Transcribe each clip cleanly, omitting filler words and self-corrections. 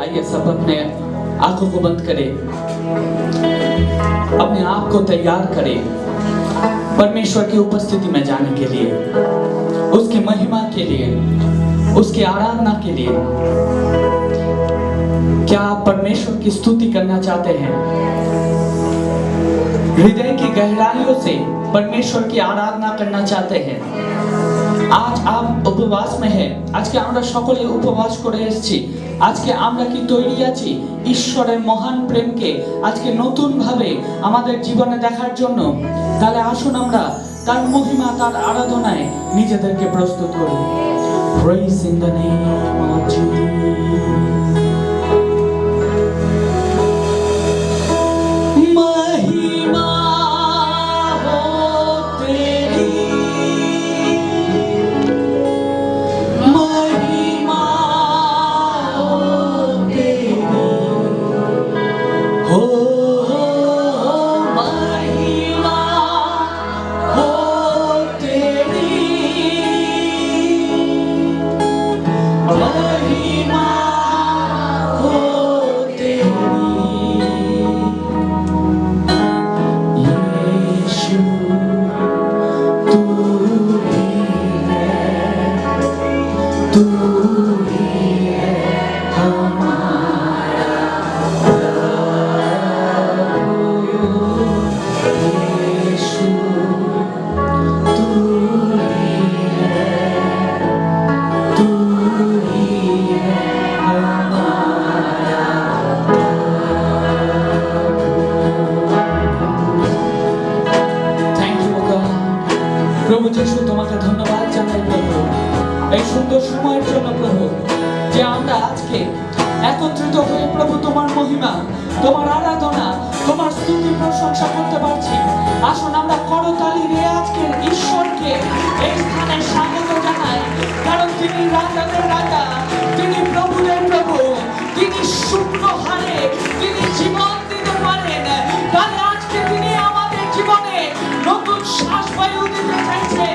आइए सब अपने आंखों को बंद करें, अपने आप को तैयार करें परमेश्वर की उपस्थिति में जाने के लिए, उसकी महिमा के लिए, उसकी आराधना के लिए। क्या आप परमेश्वर की स्तुति करना चाहते हैं? हृदय की गहराइयों से परमेश्वर की आराधना करना चाहते हैं? আজ উপবাস में है। আজকে আমরা সকলে উপবাস করে এসেছি। আজকে আমরা কি তৈরি আছি ঈশ্বরের মহান প্রেমকে আজকে নতুন ভাবে আমাদের জীবনে দেখার জন্য? তাহলে আসুন আমরা তার মহিমা, তার আরাধনায় নিজেদেরকে প্রস্তুত করি। Praise in the name of Jesus. প্রভু যিশু, তোমাকে ধন্যবাদ জানাই প্রভু এই সুন্দর সময়ের জন্য প্রভু, যে আমরা আজকে একত্রিত হয়ে প্রভু তোমার মহিমা, তোমার আরাধনা, তোমার স্তুতি প্রশংসা করতে পারছি। আসুন আমরা করতালি দিয়ে আজকে ঈশ্বরকে এই স্থানে স্বাগত জানাই, কারণ তিনি রাজাদের রাজা, তিনি প্রভুদের প্রভু, তিনি শূন্য হারে তিনি জীবন দিতে পারেন। তাই আজকে তিনি আমাদের জীবনে নতুন শ্বাস বায়ু দিতে চাইছে।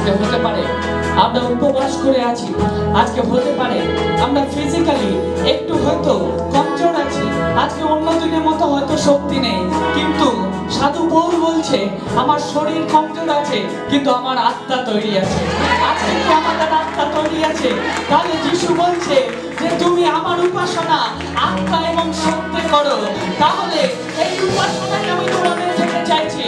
আজকে হতে পারে আমরা উপবাস করে আছি, আজকে হতে পারে আমরা ফিজিক্যালি একটু হয়তো কমজোর আছি, আজকে অন্য দিনের মতো হয়তো শক্তি নেই, কিন্তু সাধু পৌল বলছে আমার শরীর কমজোর আছে কিন্তু আমার আত্মা তৈরি আছে। আজকে কি আমাদের আত্মা তৈরি আছে? তাহলে যিশু বলছে যে তুমি আমার উপাসনা আত্মা এবং শক্তি করো। তাহলে এই উপাসনাকে আমি তোমাদের থেকে চাইছি,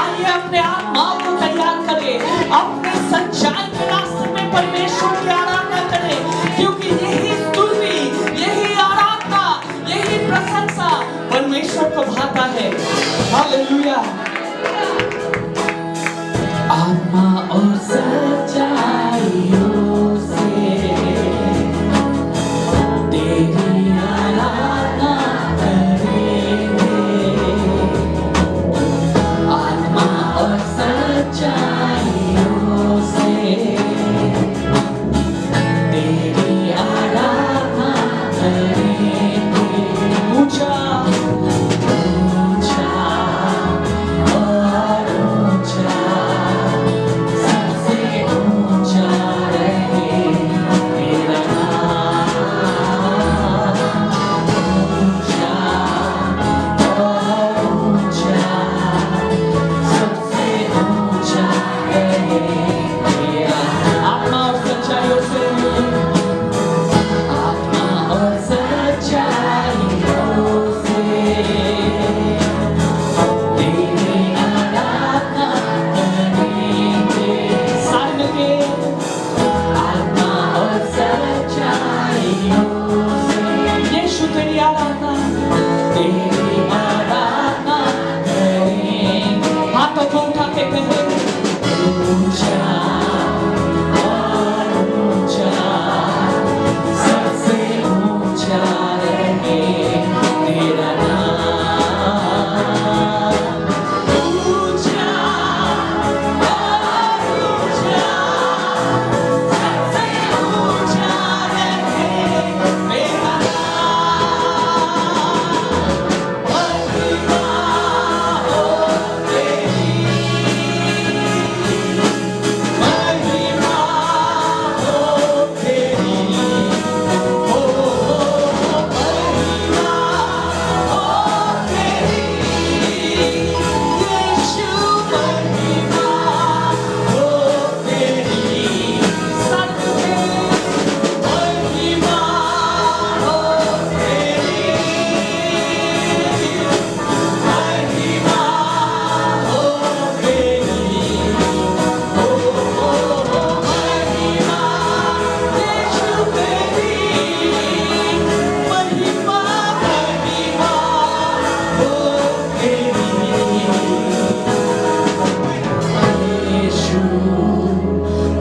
आइए अपने आत्माओं को तैयार करें, अपने सच्चाई के रास्ते में परमेश्वर की आराधना करें, क्योंकि यही स्तुति, यही आराधना, यही प्रशंसा परमेश्वर को भाता है। हालेलुया। आत्मा और सच्चाइयों से तेरी आराधना करेंगे, आत्मा और सच्चाइयों से तेरी आराधना करेंगे। ऊंचा ऊंचा और ऊंचा, सबसे ऊंचा रहे तेरा नाम। ऊंचा और ऊंचा, सबसे ऊंचा रहे तेरा। आत्मा और सच्चाइयों से, आत्मा और सच्चाइयों से तेरी आराधना करेंगे। सारे मिलके आत्मा और सच्चाइयों से यीशु तेरी आराधना करेंगे। हाथों को उठा के कहे ऊंचा और ऊंचा, सबसे ऊंचा रहे तेरा नाम। ऊंचा और ऊंचा, सबसे ऊंचा रहे तेरा नाम। महिमा हो तेरी, महिमा हो तेरी, ओ महिमा हो तेरी, यीशु महिमा हो तेरी। सत्य महिमा हो तेरी, महिमा हो तेरी, ओ महिमा यीशु तेरी, महिमा महिमा हो तेरी। यीशु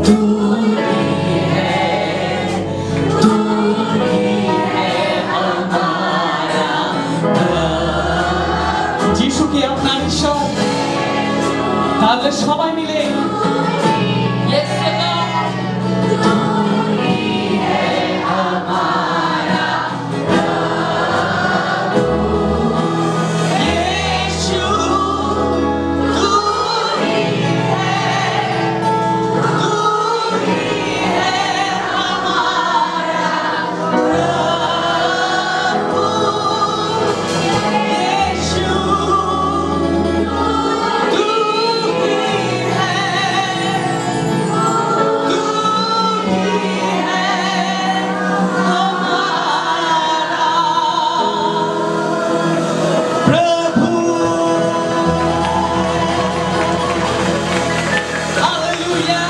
तू ही है, तू ही है हमारा प्रभु। যিশু কি আপনার ঈশ্বর? তাহলে সবাই মিলে Yes, Lord. तू ही है हमारा प्रभु। यीशु तू ही है, तू ही है हमारा प्रभु। यीशु तू ही है, तू ही है हमारा प्रभु। Hallelujah,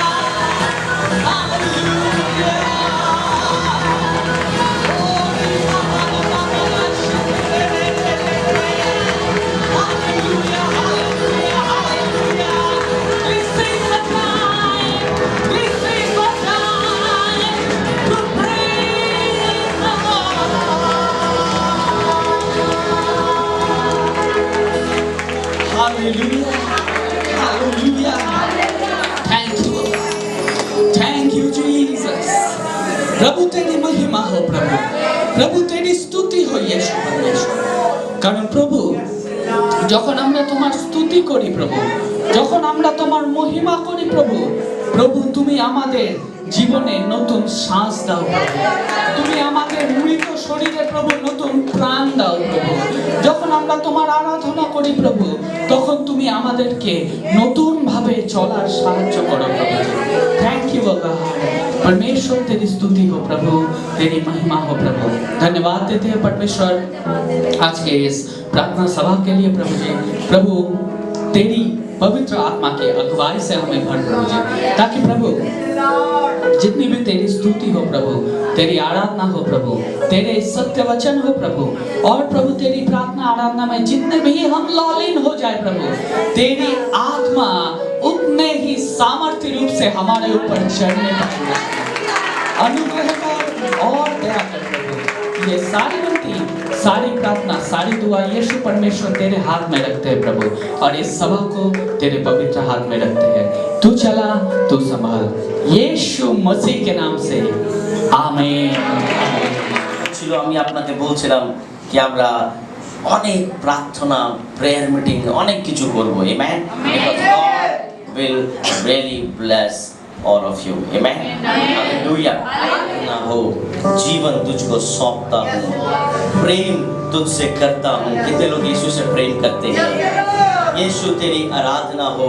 hallelujah. Hallelujah, hallelujah, hallelujah. This is the time, this is the time to praise the Lord. Hallelujah, hallelujah. Thank you, thank you, Jesus. प्रभु तेरी महिमा हो प्रभु, प्रभु तेरी स्तुति हो यीशु परमेश्वर। কারণ প্রভু যখন আমরা তোমার স্তুতি করি প্রভু, যখন আমরা তোমার মহিমা করি প্রভু, প্রভু তুমি আমাদের জীবনে নতুন শ্বাস দাও প্রভু। তুমি আমাদের মৃত শরীরে প্রভু নতুন প্রাণ দাও প্রভু। যখন আমরা তোমার আরাধনা করি প্রভু, তখন তুমি আমাদেরকে নতুন ভাবে চলার সাহায্য করো প্রভু। Thank you God. परमेश्वर तेरी स्तुति हो प्रभु, तेरी महिमा हो प्रभु। धन्यवाद देते हैं परमेश्वर आज के इस प्रार्थना सभा के लिए प्रभु जी। प्रभु तेरी पवित्र आत्मा की अगुवाई से हमें भर प्रभु जी, ताकि प्रभु जितनी भी तेरी स्तुति हो प्रभु, तेरी आराधना हो प्रभु, तेरे सत्य वचन हो प्रभु, और प्रभु तेरी प्रार्थना आराधना में जितने भी हम लॉलीन हो जाए प्रभु, तेरी आत्मा उतने ही सामर्थ्य रूप से हमारे ऊपर चढ़ने का अनुग्रह कर और दया कर प्रभु। ये सारी विनती, सारी प्रार्थना, सारी दुआ यीशु परमेश्वर तेरे हाथ में रखते हैं प्रभु, और इस सभा को तेरे पवित्र हाथ में रखते हैं। तू चला, तू संभाल, यीशु मसीह के नाम से आमीन। ছিল আমি আপনাকে বলছিলাম কি আমরা অনেক প্রার্থনা, প্রেয়ার মিটিং, অনেক কিছু করব। Amen. Because god will really bless all of you. Amen. Hallelujah. ना हो जीवन तुझको सौंपता हूँ, प्रेम तुझसे करता हूँ। कितने लोग यीशु से प्रेम करते हैं? यीशु तेरी आराधना हो,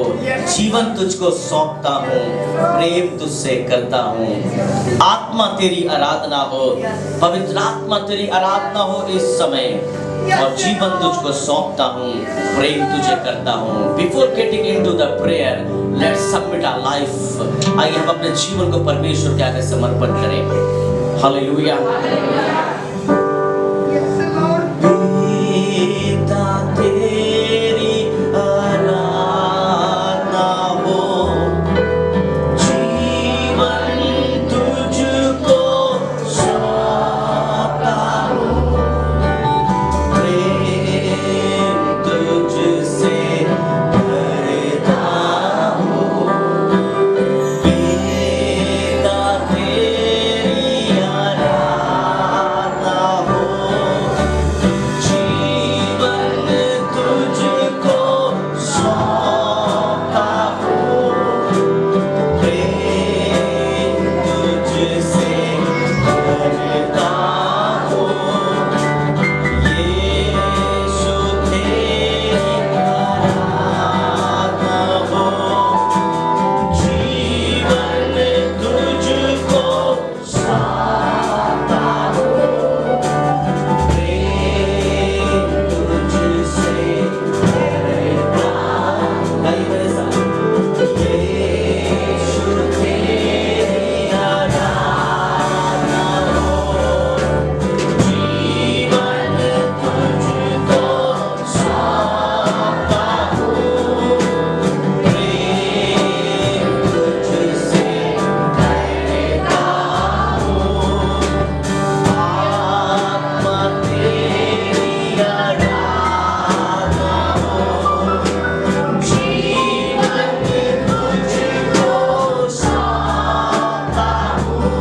जीवन तुझको सौंपता हूँ, प्रेम तुझसे करता हूँ। आत्मा तेरी आराधना हो, पवित्र आत्मा तेरी आराधना हो इस समय, और जीवन तुझको सौंपता हूँ, प्रेम तुझे करता हूँ। Before getting into the prayer, let's submit our life. आइए हम अपने जीवन को परमेश्वर के आगे समर्पण करें। हालेलुया। पिता तेरी आराधना हो, जीवन तुझको सौंपता हूँ, प्रेम तुझसे करता हूँ। पिता तेरी आराधना हो, जीवन तुझको सौंपता हूँ, प्रेम तुझसे करता हूँ। यीशु तेरी आराधना हो, जीवन तुझको सौंपता हूँ, प्रेम तुझसे करता हूँ। गाइए मेरे साथ। यीशु तेरी आराधना हो, जीवन तुझको सौंपता हूँ, प्रेम तुझसे करता हूँ। आत्मा तेरी आराधना हो, जीवन तुझको सौंपता हूँ,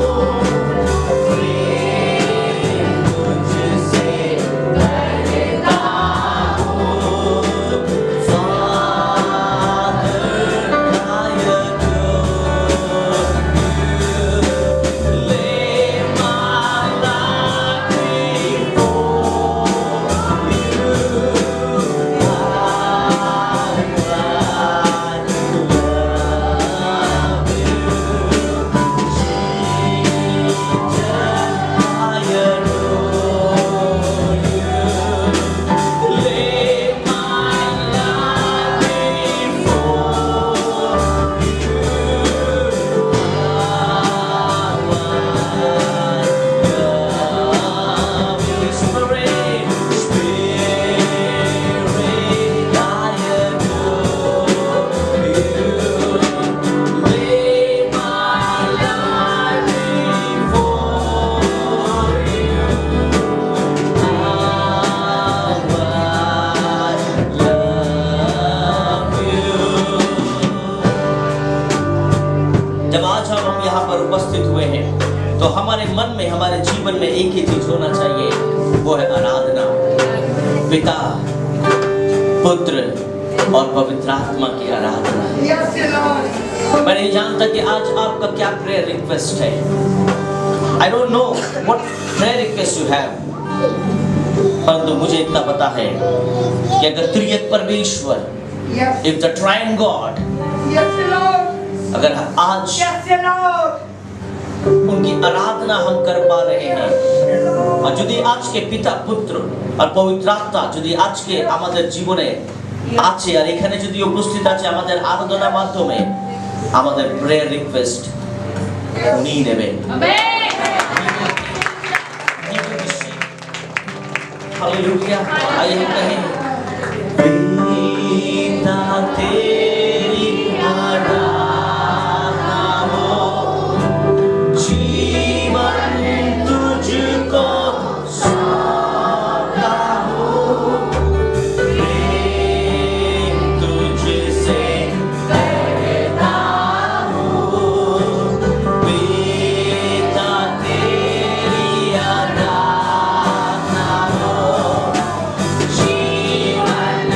प्रेम तुझसे करता हूँ। Father, I adore you. Lay my life before you. I love you. Jesus, I adore you. Lay my life before you. Spirit, Spirit, I adore you. Lay my life before you. I love you. जब आज हम यहाँ पर उपस्थित हुए हैं, तो हमारे मन में, हमारे जीवन में एक ही चीज होना चाहिए, वो है आराधना। पिता, पुत्र और पवित्र आत्मा की आराधना। मैं नहीं जानता कि आज आपका क्या प्रेयर रिक्वेस्ट है। I don't know what prayer request you have, परंतु मुझे इतना पता है कि अगर त्रिएक परमेश्वर, if the triune God, अगर आज उनकी आराधना हम कर पा रहे हैं, और যদি আজকে পিতা পুত্র আর পবিত্র আত্মা যদি আজকে আমাদের জীবনে আছে আর এখানে যদি উপস্থিত আছে আমাদের আরাধনার মাধ্যমে, আমাদের প্রেয়ার রিকোয়েস্ট উনি নেবেন। हालेलुया। आइए हम कहें, पिता तेरी आराधना हो, जीवन तुझको सौंपता हूँ, प्रेम तुझसे करता हूँ, पिता तेरी आराधना हो, जीवन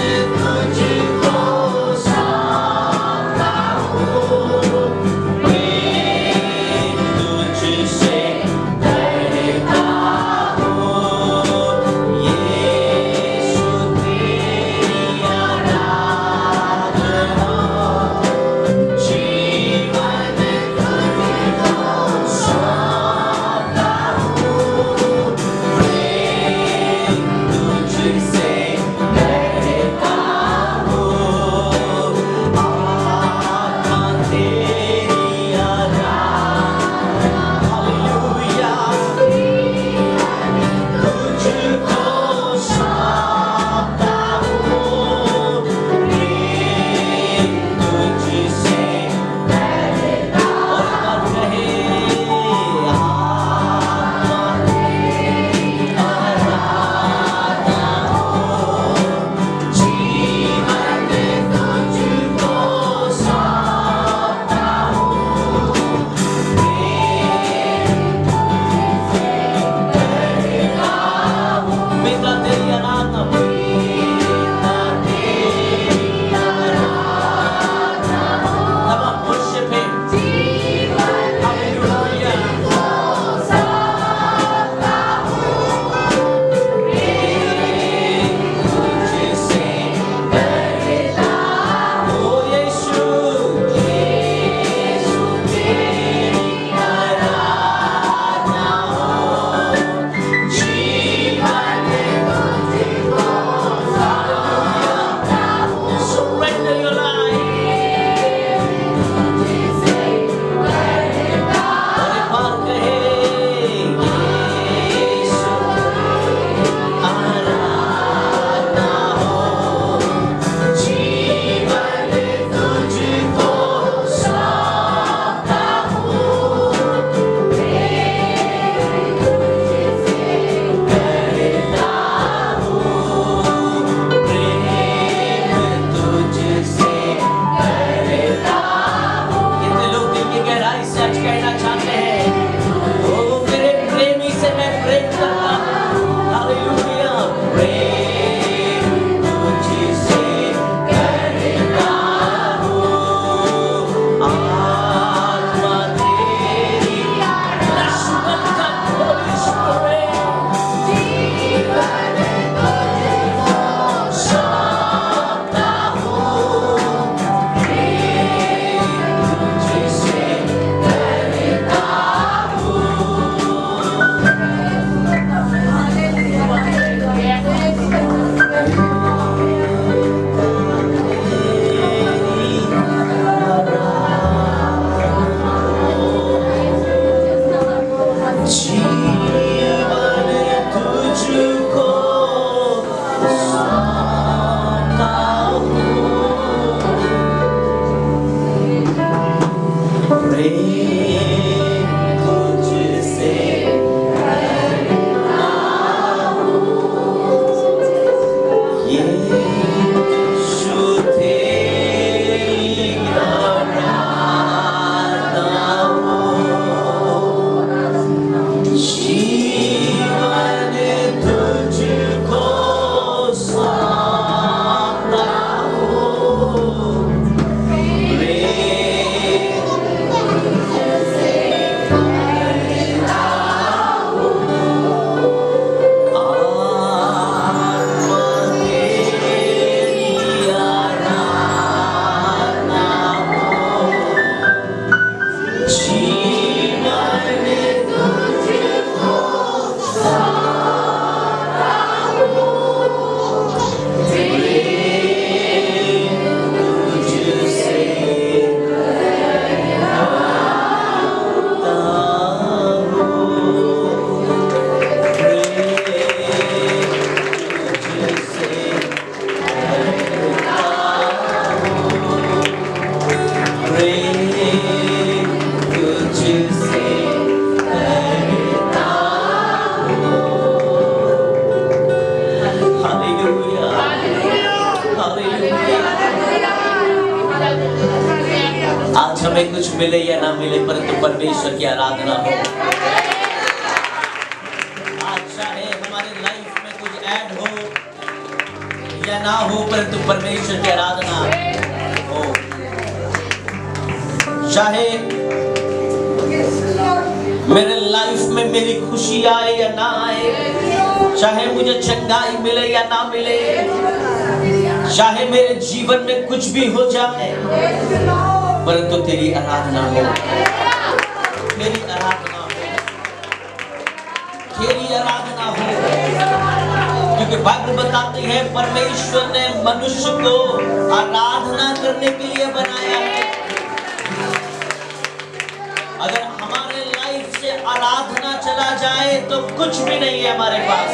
हमें कुछ मिले या ना मिले, परंतु परमेश्वर की आराधना हो। आज चाहे हमारे लाइफ में कुछ ऐड हो या ना हो, परंतु परमेश्वर की आराधना हो। चाहे मेरे लाइफ में मेरी खुशी आए या ना आए, चाहे मुझे चंगाई मिले या ना मिले, चाहे मेरे जीवन में कुछ भी हो जाए, परंतु तेरी आराधना हो, तेरी आराधना हो, तेरी आराधना हो। क्योंकि बाइबल बताती है परमेश्वर ने मनुष्य को आराधना करने के लिए बनाया है। अगर हमारे लाइफ से आराधना चला जाए तो कुछ भी नहीं है हमारे पास।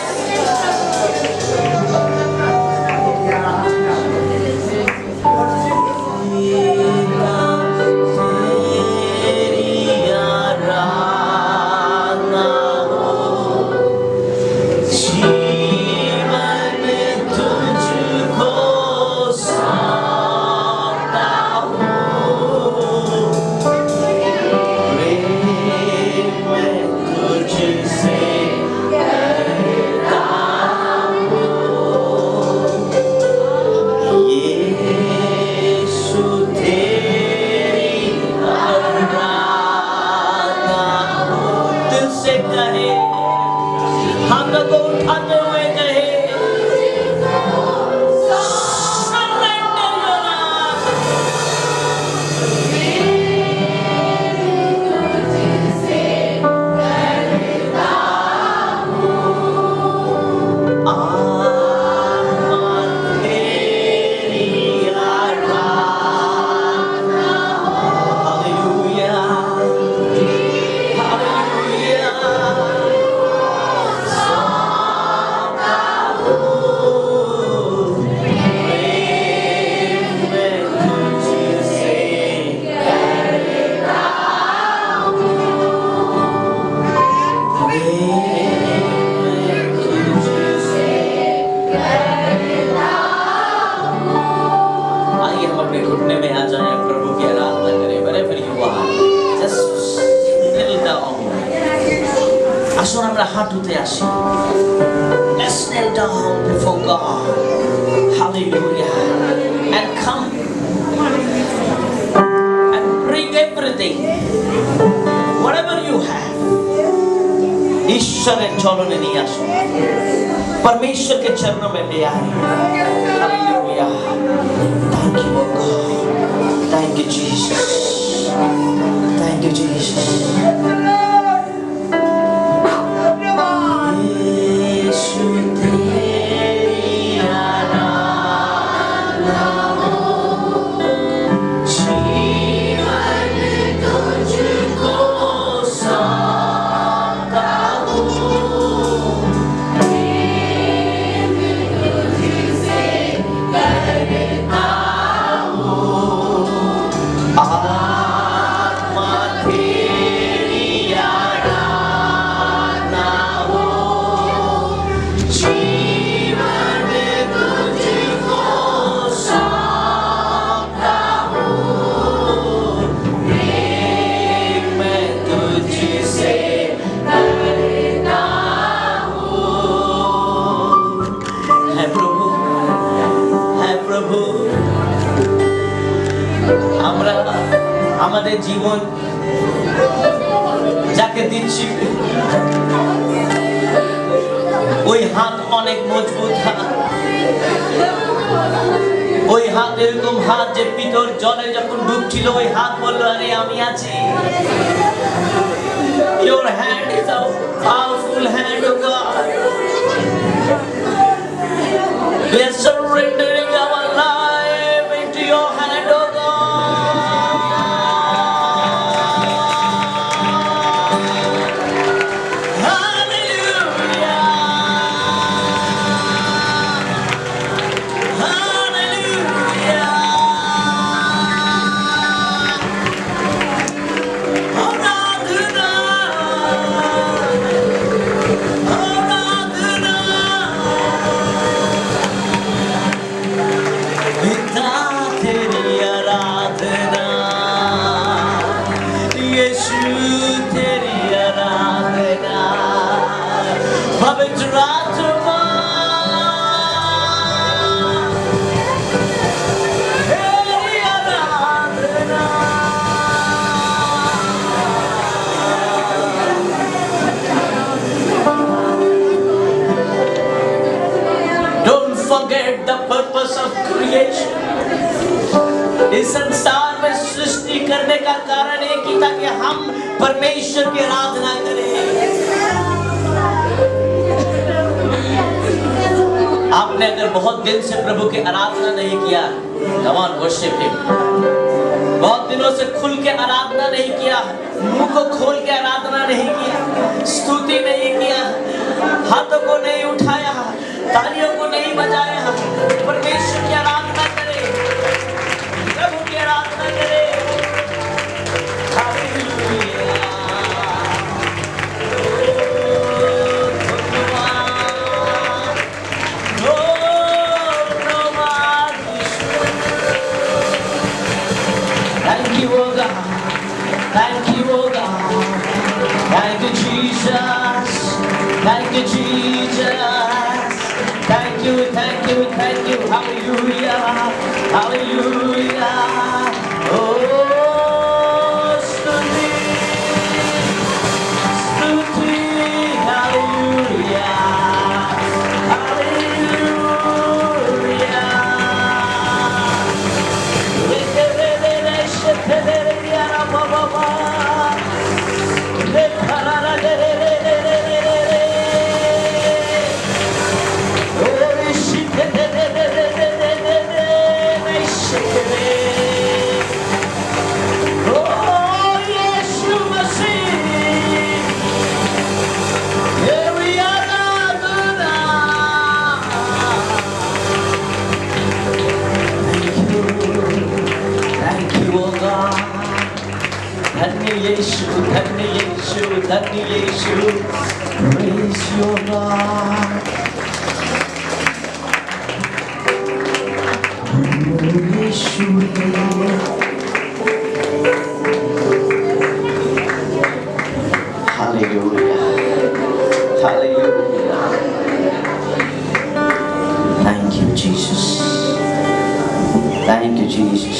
Let's kneel down before God. Hallelujah. And come and bring everything, whatever you have. ईश्वर के चरणों में नहीं आशो, परमेश्वर के चरणों में ले आए। Hallelujah. Thank you, oh God. Thank you, Jesus. Thank you, Jesus. আমাদের জীবন যাকে দিচ্ছি ওই হাত অনেক মজবুত হাত, ওই হাত এরকম হাত যে পিতর জলে যখন ডুবছিল ওই হাত বলল আরে আমি আছি। Your hand is a powerful hand of God. We are surrendering our life into your hand, oh God. इस संसार में सृष्टि करने का कारण एक ही था कि हम परमेश्वर की आराधना करें। आपने अगर बहुत दिन से प्रभु की आराधना नहीं किया, come on, worship him। बहुत दिनों से खुल के आराधना नहीं किया, मुंह को खोल के आराधना नहीं किया, स्तुति नहीं किया, हाथों को नहीं उठाया, तालियों को नहीं बजाया, परमेश्वर की आराधना करें, प्रभु की आराधना करें। Hallelujah. Thank you, oh God. Thank you, oh God. Thank you, Jesus. Thank you, Jesus. Thank you, thank you, thank you. Hallelujah. Hallelujah. Oh, Stuti. Stuti. Hallelujah. Dhanya Yeshu, praise your God. Oh, Yeshu, hallelujah, hallelujah. Thank you, Jesus. Thank you, Jesus.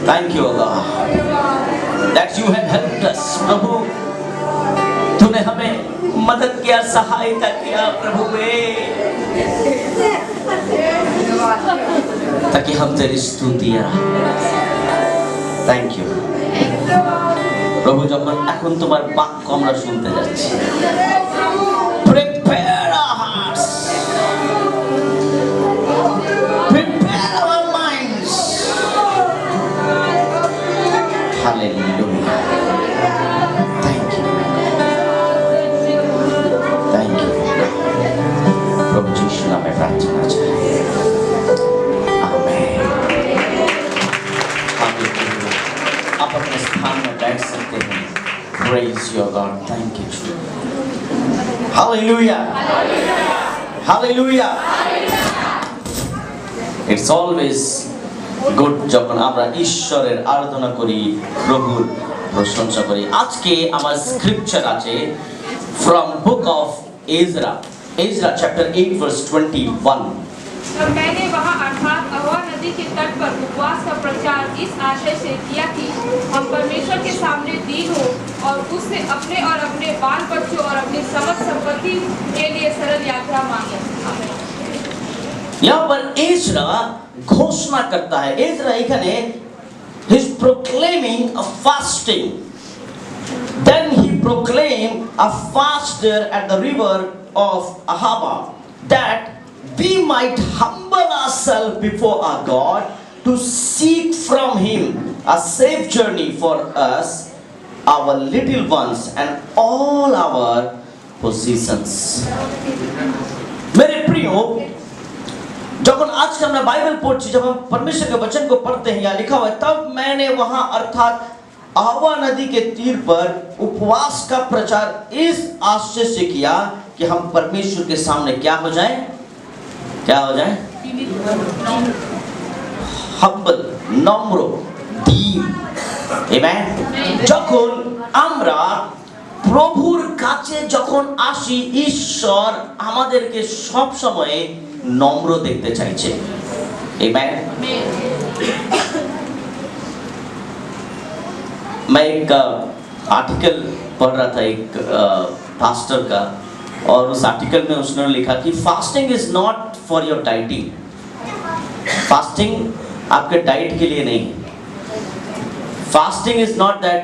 Thank you, Allah, that you have helped us. प्रभु, तूने हमें मदद किया, सहायता किया प्रभु ताकि हम तेरी स्तुतिया। Thank you. প্রভু, যখন এখন তোমার বাক্য আমরা শুনতে যাচ্ছি, prepare our hearts, prepare our minds. Hallelujah. Thank you. Thank you. प्रभु यीशु नाम में प्रार्थना चाहे। आमीन। आप अपने स्थान में बैठ सकते हैं। Praise your God. Thank you, Jesus. Hallelujah. Hallelujah. It's always good যখন আমরা ঈশ্বরের আরাধনা করি, প্রভুর প্রশংসা করি। আজকে আমার স্ক্রিপচার আছে from book of Ezra chapter 8 verse 21. तब मैंने वहाँ अर्थात अहवा नदी के तट पर उपवास का प्रचार इस आशय से किया कि हम परमेश्वर के सामने दीन हो और उससे अपने और अपने बाल बच्चों और अपनी समस्त संपत्ति के लिए सरल यात्रा मांगे। यहाँ पर एजरा घोषणा करता है। एजरा एखाने he is proclaiming a fasting. Then he proclaimed a fast there at the river of Ahava, that we might humble ourselves before our God to seek from Him a safe journey for us, our little ones, and all our possessions. मेरे प्रियो, जब आज के हमने Bible पढ़ी, जब हम परमेश्वर के वचन को पढ़ते हैं, यहाँ लिखा हुआ है, तब मैंने वहाँ अर्थात आहवा नदी के तीर पर उपवास का प्रचार इस आशय से किया कि हम परमेश्वर के सामने क्या हो जाएं? क्या हो जाएं? humble, নম্র, দীন। Amen? যখন আমরা প্রভুর কাছে যখন আসি, ঈশ্বর আমাদেরকে সব সময় নম্র দেখতে চাইছে। Amen? मैं एक आर्टिकल पढ़ रहा था एक पास्टर का, और उस आर्टिकल में उसने लिखा कि fasting is not for your dieting. Fasting आपके डाइट के लिए नहीं। फास्टिंग इज नॉट दैट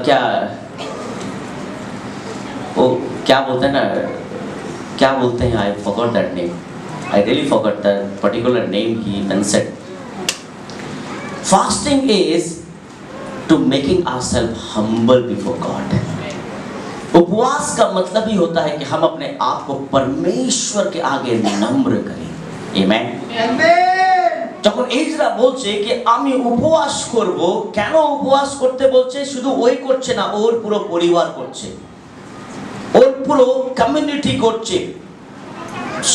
क्या वो क्या बोलते हैं ना, क्या बोलते हैं, I forgot that name, I really forgot that particular name he mentioned. Fasting is to making ourselves humble before God. उपवास का मतलब ही होता है कि हम अपने आप को परमेश्वर के आगे नम्र करें। Amen? যখন এজরা বলছে কি আমি উপবাস করব, কেন উপবাস করতে বলছে? শুধু ওই করছে না, ওর পুরো পরিবার করছে, ওর পুরো কমিউনিটি করছে,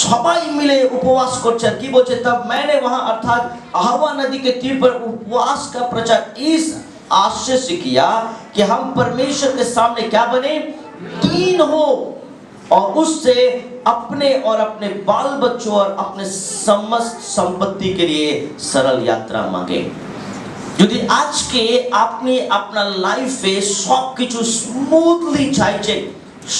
সবাই মিলে উপবাস করছে। আর কি বলছে? तब मैंने वहां अर्थात आहवा नदी के तीर पर उपवास का प्रचार इस आशय से किया कि हम परमेश्वर के सामने क्या बने? दीन हो, और उससे अपने और अपने बाल बच्चों और अपने समस्त संपत्ति के लिए सरल यात्रा मांगे। যদি আজকে আপনি আপনার লাইফে সবকিছু স্মুথলি চাইছেন,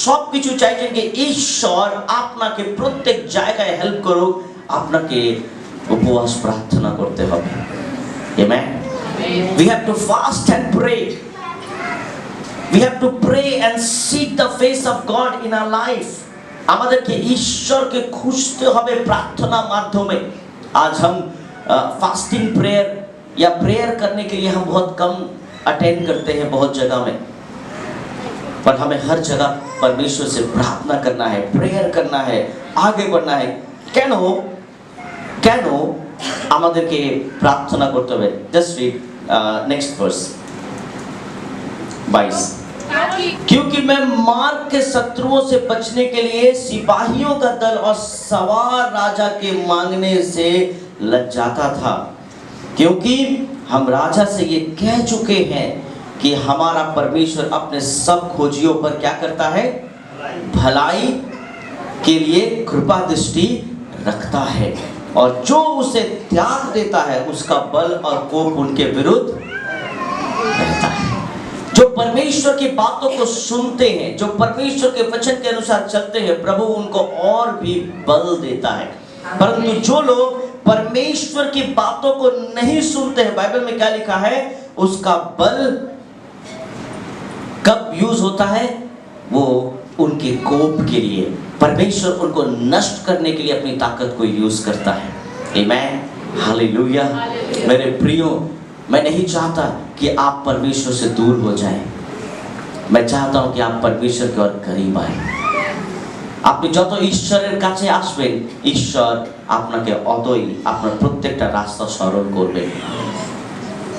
সবকিছু চাইছেন যে ঈশ্বর আপনাকে প্রত্যেক জায়গায় হেল্প করুক, আপনাকে উপবাস প্রার্থনা করতে হবে। Amen? We have to fast and pray. We have to pray and seek the face of God in our life. আমাদেরকে ঈশ্বরকে খুঁজতে হবে প্রার্থনা মাধ্যমে। आज हम फास्टिंग प्रेयर या प्रेयर करने के लिए हम बहुत कम अटेंड करते हैं बहुत जगह में, पर हमें हर जगह परमेश्वर से प्रार्थना करना है, प्रेयर करना है, आगे बढ़ना है। কেন কেন আমাদেরকে প্রার্থনা করতে হবে? Just read next verse 22। क्योंकि मैं मार्ग के शत्रुओं से बचने के लिए सिपाहियों का दल और सवार राजा के मांगने से लज्जाता था, क्योंकि हम राजा से ये कह चुके हैं कि हमारा परमेश्वर अपने सब खोजियों पर क्या करता है? भलाई के लिए कृपा दृष्टि रखता है। और जो उसे त्याग देता है उसका बल और कोप उनके विरुद्ध रहता है। जो परमेश्वर की बातों को सुनते हैं, जो परमेश्वर के वचन के अनुसार चलते हैं, प्रभु उनको और भी बल देता है। परंतु जो लोग परमेश्वर की बातों को नहीं सुनते हैं, बाइबल में क्या लिखा है, उसका बल कब यूज होता है, वो उनके कोप के लिए, परमेश्वर उनको नष्ट करने के लिए अपनी ताकत को यूज करता है। आमेन, हालेलुया। मेरे प्रियो, मैं नहीं चाहता कि आप परमेश्वर से दूर हो जाएं। मैं चाहता हूं कि आप परमेश्वर के और करीब आए। আপনি যত ঈশ্বরের কাছে আসবেন, ঈশ্বর আপনাকে অতই আপনার প্রত্যেকটা রাস্তা সরল করবেন।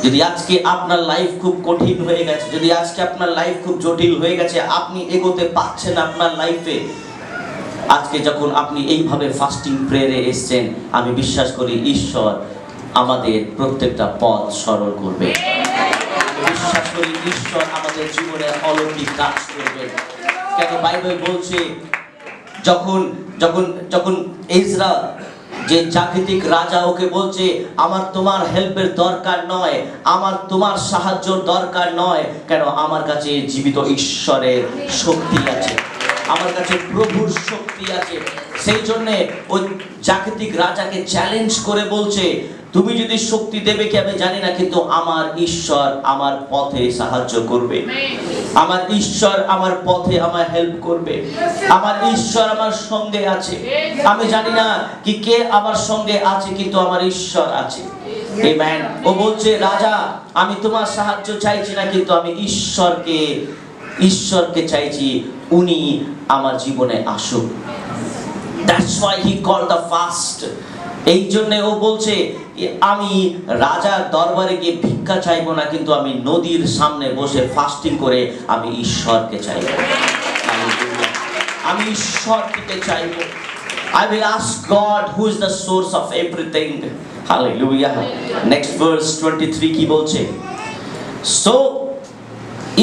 যদি আজকে আপনার লাইফ খুব কঠিন হয়ে গেছে, যদি আজকে আপনার লাইফ খুব জটিল হয়ে গেছে, আপনি এগোতে পারছেন আপনার লাইফে, আজকে যখন আপনি এইভাবে ফাস্টিং প্রেয়ারে এসেছেন, আমি বিশ্বাস করি ঈশ্বর আমাদের প্রত্যেকটা পথ সরল করবে। আমি বিশ্বাস করি ঈশ্বর আমাদের জীবনে অলৌকিক কাজ করবে। কেন বাইবেল বলছে, যখন যখন যখন ইসরা যে জাগতিক রাজা ওকে বলছে, আমার তোমার হেল্পের দরকার নয়, আমার তোমার সাহায্যর দরকার নয়, কেন আমার কাছে জীবিত ঈশ্বরের শক্তি আছে, আমার কাছে প্রভুর শক্তি আছে। সেই জন্য ওই জাগতিক রাজাকে চ্যালেঞ্জ করে বলছে, তুমি যদি শক্তি দেবে কি আমি জানি না, কিন্তু আমার ঈশ্বর আমার পথে সাহায্য করবে, আমার ঈশ্বর আমার পথে আমার হেল্প করবে, আমার ঈশ্বর আমার সঙ্গে আছে। আমি জানি না কি কে আমার সঙ্গে আছে, কিন্তু আমার ঈশ্বর আছে। আমেন। ও বলছে, রাজা আমি তোমার সাহায্য চাইছি না, কিন্তু আমি ঈশ্বরকে চাইছি, উনি আমার জীবনে আসুক। That's why he called the fast. এই জন্য ও বলছে, আমি রাজার দরবারে গিয়ে ভিক্ষা চাইবো না, কিন্তু আমি নদীর সামনে বসে ফাস্টিং করে আমি ঈশ্বরকে চাইবো। আমি ঈশ্বরকে চাইবো। I will ask God who is the source of everything. Hallelujah. Next verse 23 की बोलছে, so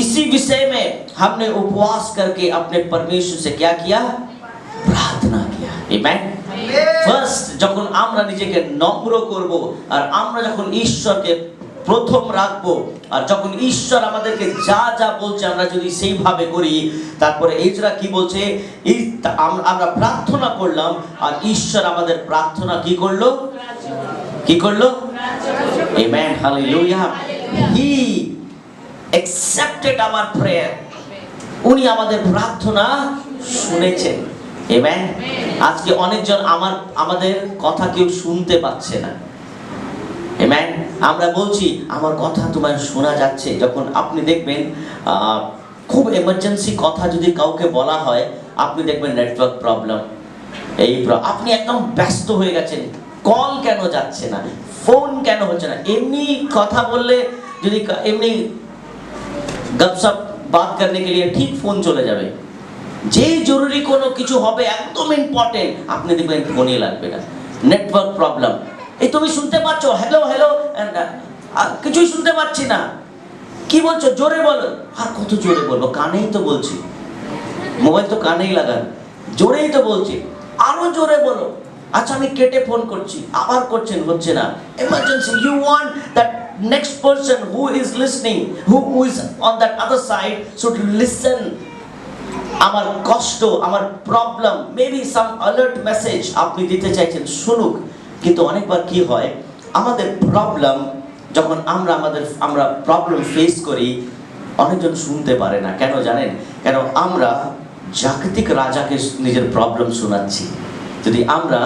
इसी विषय में हमने उपवास करके अपने परमेश्वर से क्या किया, प्रार्थना किया। आमेन। ফার্স্ট যখন আমরা নিজেকে নম্র করব, আর আমরা যখন ঈশ্বরকে প্রথম রাখবো, আর যখন ঈশ্বর আমাদেরকে যা যা বলছে আমরা যদি সেইভাবে করি, তারপরে ইজরা কি বলছে, আমরা প্রার্থনা করলাম, আর ঈশ্বর আমাদের প্রার্থনা কি করলো, কি করলো? Amen, hallelujah. He accepted our prayer. উনি আমাদের প্রার্থনা শুনেছেন। আমেন। আজকে অনেকজন আমাদের কথা কেউ শুনতে পাচ্ছে না। আমেন। আমরা বলছি আমার কথা তোমার শোনা যাচ্ছে। যখন আপনি দেখবেন খুব এমার্জেন্সি কথা যদি কাউকে বলা হয়, আপনি দেখবেন নেটওয়ার্ক প্রবলেম, আপনি একদম ব্যস্ত হয়ে গেছেন, কল কেন যাচ্ছে না, ফোন কেন হচ্ছে না। এমনি কথা বললে, যদি এমনি গপসপ বাত করনে কে লিয়ে ঠিক ফোন চলে যাবে। যে জরুরি কোনো কিছু হবে, একদম ইম্পর্টেন্ট, আপনি দেখবেন ফোনই লাগবে না। Network problem. এই তুমি শুনতে পাচ্ছ, হ্যালো হ্যালো, কিছুই শুনতে পাচ্ছি না, কি বলছো জোরে বলো। আর কত জোরে বলবো, কানেই তো বলছি, মোবাইল তো কানেই লাগান, জোরেই তো বলছি, আরো জোরে বলো। আচ্ছা আমি কেটে ফোন করছি, আবার করছেন, হচ্ছে না। Emergency, you want that next person who is listening, who is on that other side should listen. আমার কষ্ট, আমার প্রবলেম, মেবি সাম অ্যালার্ট মেসেজ আপনি দিতে চাইছেন, শুনুক। কিন্তু অনেকবার কি হয়, আমাদের প্রবলেম যখন আমরা প্রবলেম ফেস করি, অনেকজন শুনতে পারে না। কেন জানেন? কেন আমরা জাগতিক রাজাকে নিজের প্রবলেম শোনাচ্ছি। যদি আমরা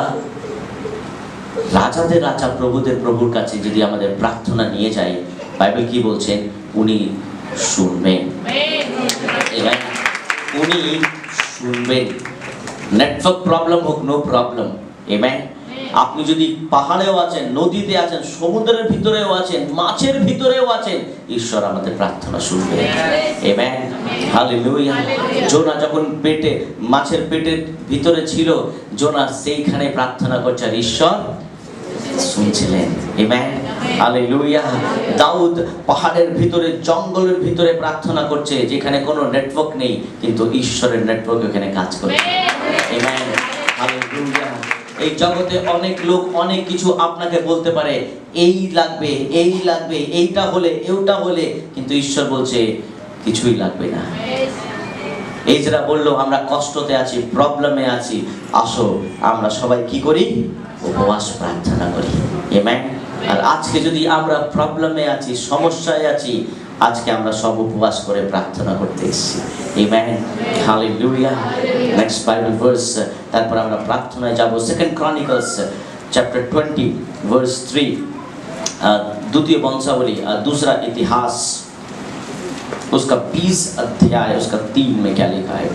রাজাদের রাজা, প্রভুদের প্রভুর কাছে যদি আমাদের প্রার্থনা নিয়ে যাই, বাইবেল কি বলছেন, উনি শুনবেন। উনি শুনবেন। নেটওয়ার্ক প্রবলেম হোক, নো প্রবলেম। আমেন। আপনি যদি পাহাড়েও আছেন, নদীতে আছেন, সমুদ্রের ভিতরেও আছেন, মাছের ভিতরেও আছেন, ঈশ্বর আমাদের প্রার্থনা শুনবে। Amen, hallelujah. জোনা যখন মাছের পেটের ভিতরে ছিল, জোনা সেইখানে প্রার্থনা করছে, আর ঈশ্বর শুনছিলেন। Amen, hallelujah. দাউদ পাহাড়ের ভিতরে, জঙ্গলের ভিতরে প্রার্থনা করছে, যেখানে কোনো নেটওয়ার্ক নেই, কিন্তু ঈশ্বরের নেটওয়ার্ক ওখানে কাজ করছে। Amen, hallelujah. এই জগতে অনেক লোক অনেক কিছু আপনাকে বলতে পারে, এই লাগবে, এই লাগবে, এইটা হলে, ওটা হলে, কিন্তু ঈশ্বর বলছে কিছুই লাগবে না। এই যারা বললো আমরা কষ্টতে আছি, প্রবলেমে আছি, আসো আমরা সবাই কি করি? উপবাস প্রার্থনা করি। আমেন। আর আজকে যদি আমরা প্রবলেমে আছি, সমস্যায় আছি, আজকে আমরা সব উপবাস করে প্রার্থনা করতে এসেছি। Amen, hallelujah. Next Bible verse, তারপর আমরা প্রার্থনায় যাব। সেকেন্ড ক্রনিকলস চ্যাপ্টার 20 ভার্স 3, द्वितीय वंशावली दूसरा इतिहास उसका 20 अध्याय उसका 3 में क्या लिखा है?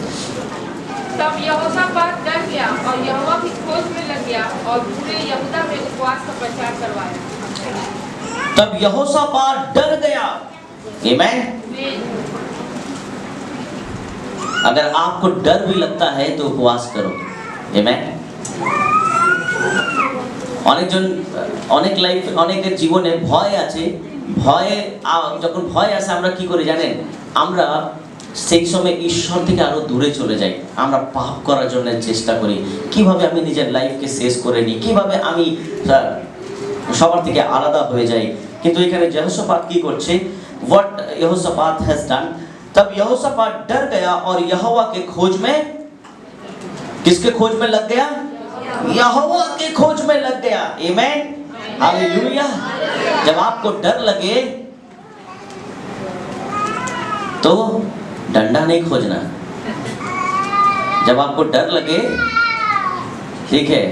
तब यहोशापात डर गया और यहोवा की खोज में लग गया और पूरे यहूदा में उपवास का प्रचार करवाया। तब यहोशापात डर गया। आमेन। अगर आपको डर भी लगता है तो उपवास करो। आमेन। অনেকজন অনেক লাইফ অনেকের জীবনে ভয় আছে, ভয়ে যখন ভয় আসে আমরা কি করি জানেন? আমরা সেই সময় ঈশ্বর থেকে আরো দূরে চলে যাই, আমরা পাপ করার জন্য চেষ্টা করি, কিভাবে আমি নিজের লাইফকে শেষ করে নিই, কিভাবে আমি সবার থেকে আলাদা হয়ে যাই। কিন্তু এখানে यहोशापात কি করছে? व्हाट यहोशापात हैज डन, तब यहोशापात डर गया और यहोवा के खोज में, किसके खोज में लग गया? यहोवा के खोज में लग गया। आमेन, हालेलुया। जब आपको डर लगे तो डंडा नहीं खोजना। जब आपको डर लगे, ठीक है,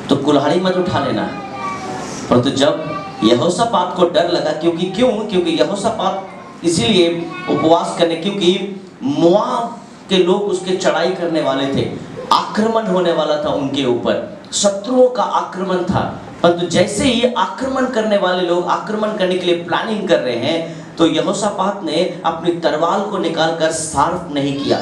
तो कुल्हाड़ी मत उठा लेना। परंतु जब यहोशापात को डर लगा, क्योंकि यहोशापात इसीलिए उपवास करने, क्योंकि मोआब के लोग उसके चढ़ाई करने वाले थे, आक्रमण होने वाला था उनके ऊपर, शत्रुओं का आक्रमण था। परंतु जैसे ही आक्रमण करने वाले लोग आक्रमण करने के लिए प्लानिंग कर रहे हैं, तो यहोशापात ने अपनी तलवार को निकालकर शार्प नहीं किया।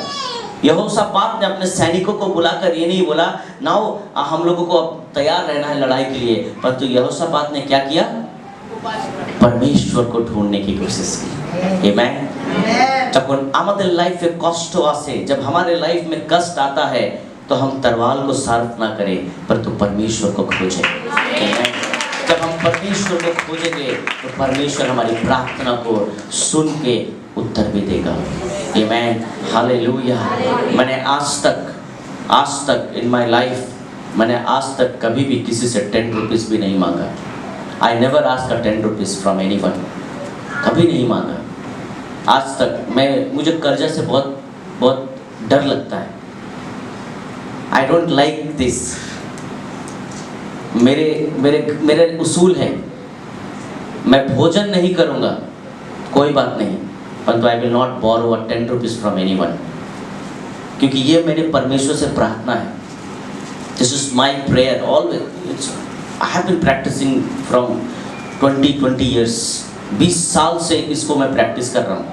यहोशापात ने अपने सैनिकों को बुलाकर ये नहीं बोला नाउ हम लोगों को अब तैयार रहना है लड़ाई के लिए, परंतु यहोशापात ने क्या किया? परमेश्वर को ढूंढने की कोशिश की। आमेन। যখন আমাদের লাইফে কষ্ট আসে, जब हमारे लाइफ में कष्ट आता है, तो हम तलवार को शार्प ना करें, परंतु परमेश्वर को खोजें। जब हम परमेश्वर को खोजेंगे तो परमेश्वर हमारी प्रार्थना को सुन के उत्तर भी देगा। आमेन, हालेलुया। मैंने आज तक इन माय लाइफ मैंने आज तक कभी भी किसी से 10 रुपीस भी नहीं मांगा। I never ask 10 rupees from anyone, कभी नहीं मांगा आज तक। मुझे कर्जा से बहुत डर लगता है। I don't like this. मेरे उसूल है, मैं भोजन नहीं करूंगा, कोई बात नहीं, परंतु I will not borrow 10 rupees from anyone, क्योंकि ये मेरे परमेश्वर से प्रार्थना है। This is my prayer always. I have been practicing from 20 years, 20 साल से इसको मैं प्रैक्टिस कर रहा हूँ।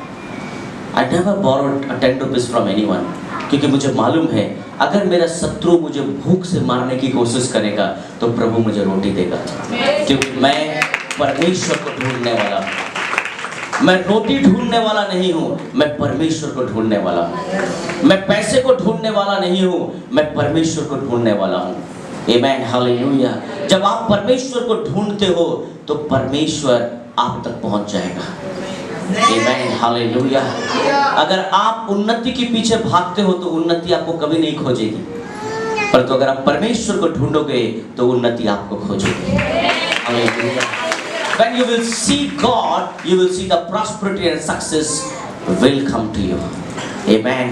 I never borrowed 10 rupees from anyone, क्योंकि मुझे मालूम है अगर मेरा शत्रु मुझे भूख से मारने की कोशिश करेगा तो प्रभु मुझे रोटी देगा, क्योंकि मैं परमेश्वर को ढूंढने वाला हूँ। मैं रोटी ढूंढने वाला नहीं हूँ, मैं परमेश्वर को ढूंढने वाला हूँ। मैं पैसे को ढूंढने वाला नहीं हूँ, मैं परमेश्वर को ढूंढने वाला हूँ। आमेन, हालेलुया। जब आप परमेश्वर को ढूंढते हो तो परमेश्वर आप तक पहुंच जाएगा। आमेन, हालेलुया। अगर आप उन्नति के पीछे भागते हो तो उन्नति आपको कभी नहीं खोजेगी, परंतु अगर आप परमेश्वर को ढूंढोगे तो उन्नति आपको खोजेगी। Hallelujah. When you will see God, you will see the prosperity and success will come to you. Amen.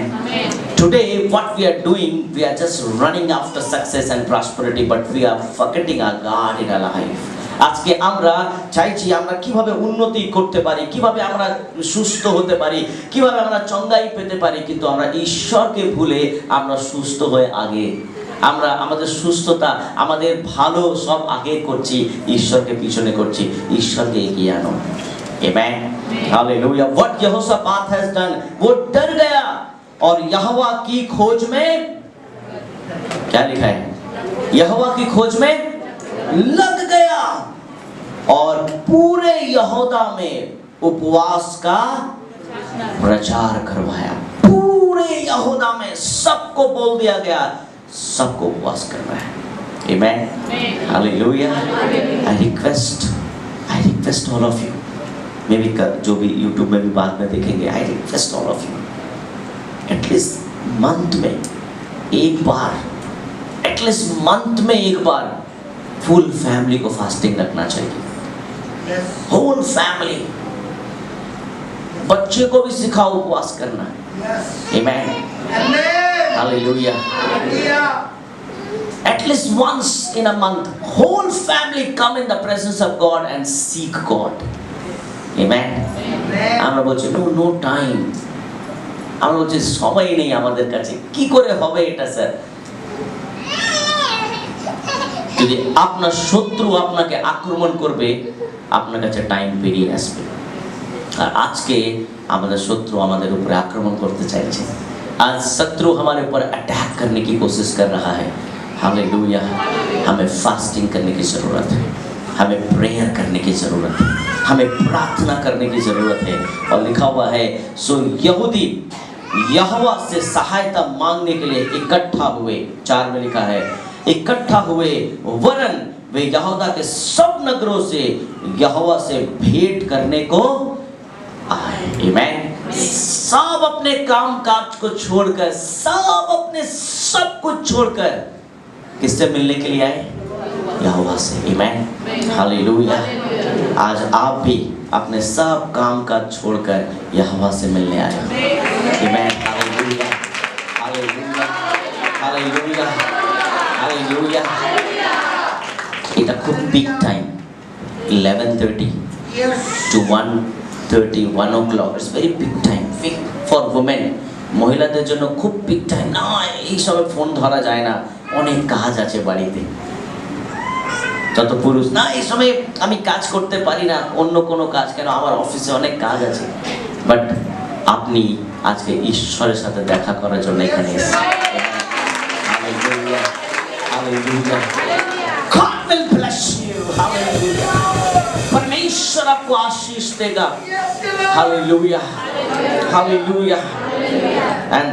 Today what we are doing, we are just running after success and prosperity, but we are forgetting our God in our life. আজকে আমরা চাইছি আমরা কিভাবে উন্নতি করতে পারি, কিভাবে আমরা সুস্থ হতে পারি, কিভাবে আমরা চঙ্গাই পেতে পারি, কিন্তু আমরা ঈশ্বরকে ভুলে আমরা সুস্থ হয়ে আগে আমরা আমাদের সুস্থতা আমাদের ভালো সব আগে করছি, ঈশ্বরকে পিছনে করছি। ঈশ্বরকে এগিয়ে আনো। आमेन, हालेलुया। व्हाट यहोशापात हैज डन, वो डर गया और यहोवा की खोज में, क्या लिखा है? यहोवा की खोज में लग गया और पूरे यहूदा में उपवास का प्रचार करवाया। पूरे यहूदा में सबको बोल दिया गया सबको उपवास करना है। Amen. Hallelujah. I request all of you, maybe जो भी YouTube में भी बाद में देखेंगे, I request all of you, at least month में एक बार फुल फैमिली को फास्टिंग रखना चाहिए। होल फैमिली, बच्चे को भी सिखाओ उपवास करना। Amen. Hallelujah. At least once in a month, whole family come in the presence of God and seek God. Amen. আমরা বলছি no time, আমরা বলছি সময় নেই আমাদের কাছে, কি করে হবে এটা স্যার? যদি আপনার শত্রু আপনাকে আক্রমণ করবে, আপনার কাছে টাইম পেরিয়ে আসবে। আর আজকে আমাদের শত্রু আমাদের উপরে আক্রমণ করতে চাইছে। आज शत्रु हमारे ऊपर अटैक करने की कोशिश कर रहा है। हालेलुया। हमें फास्टिंग करने की ज़रूरत है, हमें प्रेयर करने की ज़रूरत है, हमें प्रार्थना करने की ज़रूरत है। और लिखा हुआ है, सो यहूदी यहोवा से सहायता मांगने के लिए इकट्ठा हुए। 4 में लिखा है इकट्ठा हुए, वरन वे यहूदा के सब नगरों से यहोवा से भेंट करने को आए। आमीन। सब अपने काम काज को छोड़कर, सब अपने सब कुछ छोड़कर किससे मिलने के लिए आए? यहोवा से। आमीन। हालेलुया। आज आप भी अपने सब काम काज छोड़कर यहोवा से मिलने आए। आमीन। हालेलुया। हालेलुया। हालेलुया। हालेलुया। এটা খুব big time. 11:30 to 1:30, 1 o'clock. It's very big time for women. মহিলাদের জন্য খুব বিগ টাইম। না এই সময় ফোন ধরা যায় না, অনেক কাজ আছে বাড়িতে। যত পুরুষ না এই সময় আমি কাজ করতে পারি না, অন্য কোনো কাজ, কেন আমার অফিসে অনেক কাজ আছে। বাট আপনি আজকে ঈশ্বরের সাথে দেখা করার জন্য এখানে এসেছেন। Hallelujah. Hallelujah. God will bless you। Hallelujah. परमेश्वर आपको आशीष देगा। Hallelujah. Hallelujah. And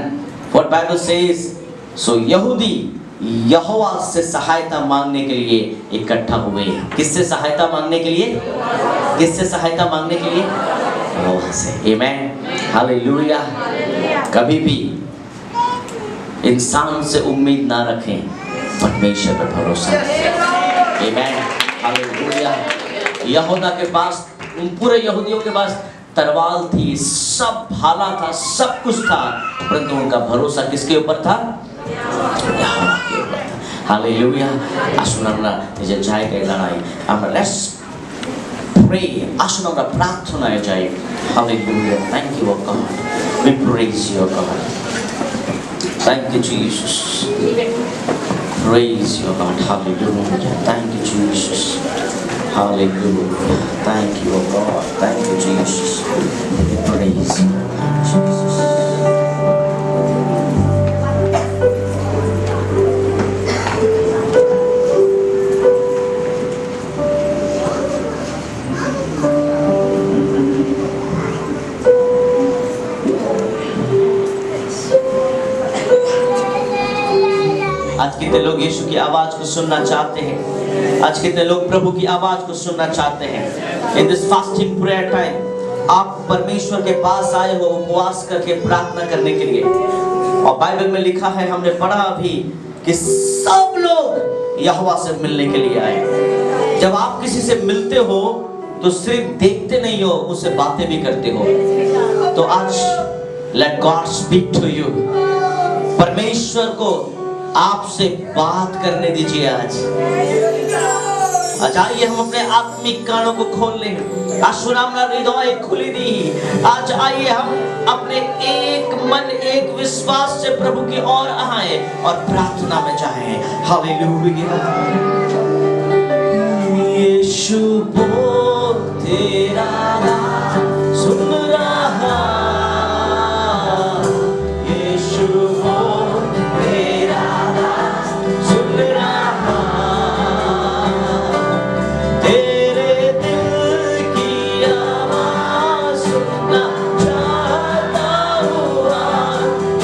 what Bible says, so यहूदी यहोवा से सहायता मांगने के लिए इकट्ठा हुए। किससे सहायता मांगने के लिए? किससे सहायता मांगने के लिए? यहोवा से। आमीन। हालेलुया। कभी भी इंसान से उम्मीद ना रखें, परमेश्वर पर भरोसा रखें। आमीन। हालेलुया। यहूदा के पास, उन पूरे यहूदियों के पास तलवार थी, सब भाला था, सब कुछ था, परंतु उनका भरोसा किसके ऊपर था? यहोवा के ऊपर था। हालेलुया। আসুন আমরা নিজের জায়গায় দাঁড়াই, আমরা let's pray। আসুন আমরা প্রার্থনায় যাই। Hallelujah. Thank you, O God. We praise you, O God. Thank you, Jesus. Praise you, God. Hallelujah. Thank you, Jesus. Hallelujah. Thank you, O God. Thank you, Jesus. We praise you, Jesus. आज कितने लोग यीशु की आवाज को सुनना चाहते हैं? आज कितने लोग प्रभु की आवाज को सुनना चाहते हैं? In this fasting prayer time, आप परमेश्वर के पास आए हो उपवास करके प्रार्थना करने के लिए। और बाइबल में लिखा है, हमने पढ़ा अभी, कि सब लोग यहोवा से मिलने के लिए आए। जब आप किसी से मिलते हो तो सिर्फ देखते नहीं हो, उससे बातें भी करते हो। तो आज let God speak to you। परमेश्वर को आपसे बात करने दीजिए। आज आइए हम अपने आत्मिक कानों को खोल लें। आशुन हमरा हृदय खुली दी। आज आइए हम अपने एक मन एक विश्वास से प्रभु की ओर आए और प्रार्थना में जाएं। हालेलुया। यीशु बोल तेरा नाम सुन रहा, यीशु बोल तेरा नाम सुन रहा, तेरे दिल की आवाज सुनना चाहता हूँ।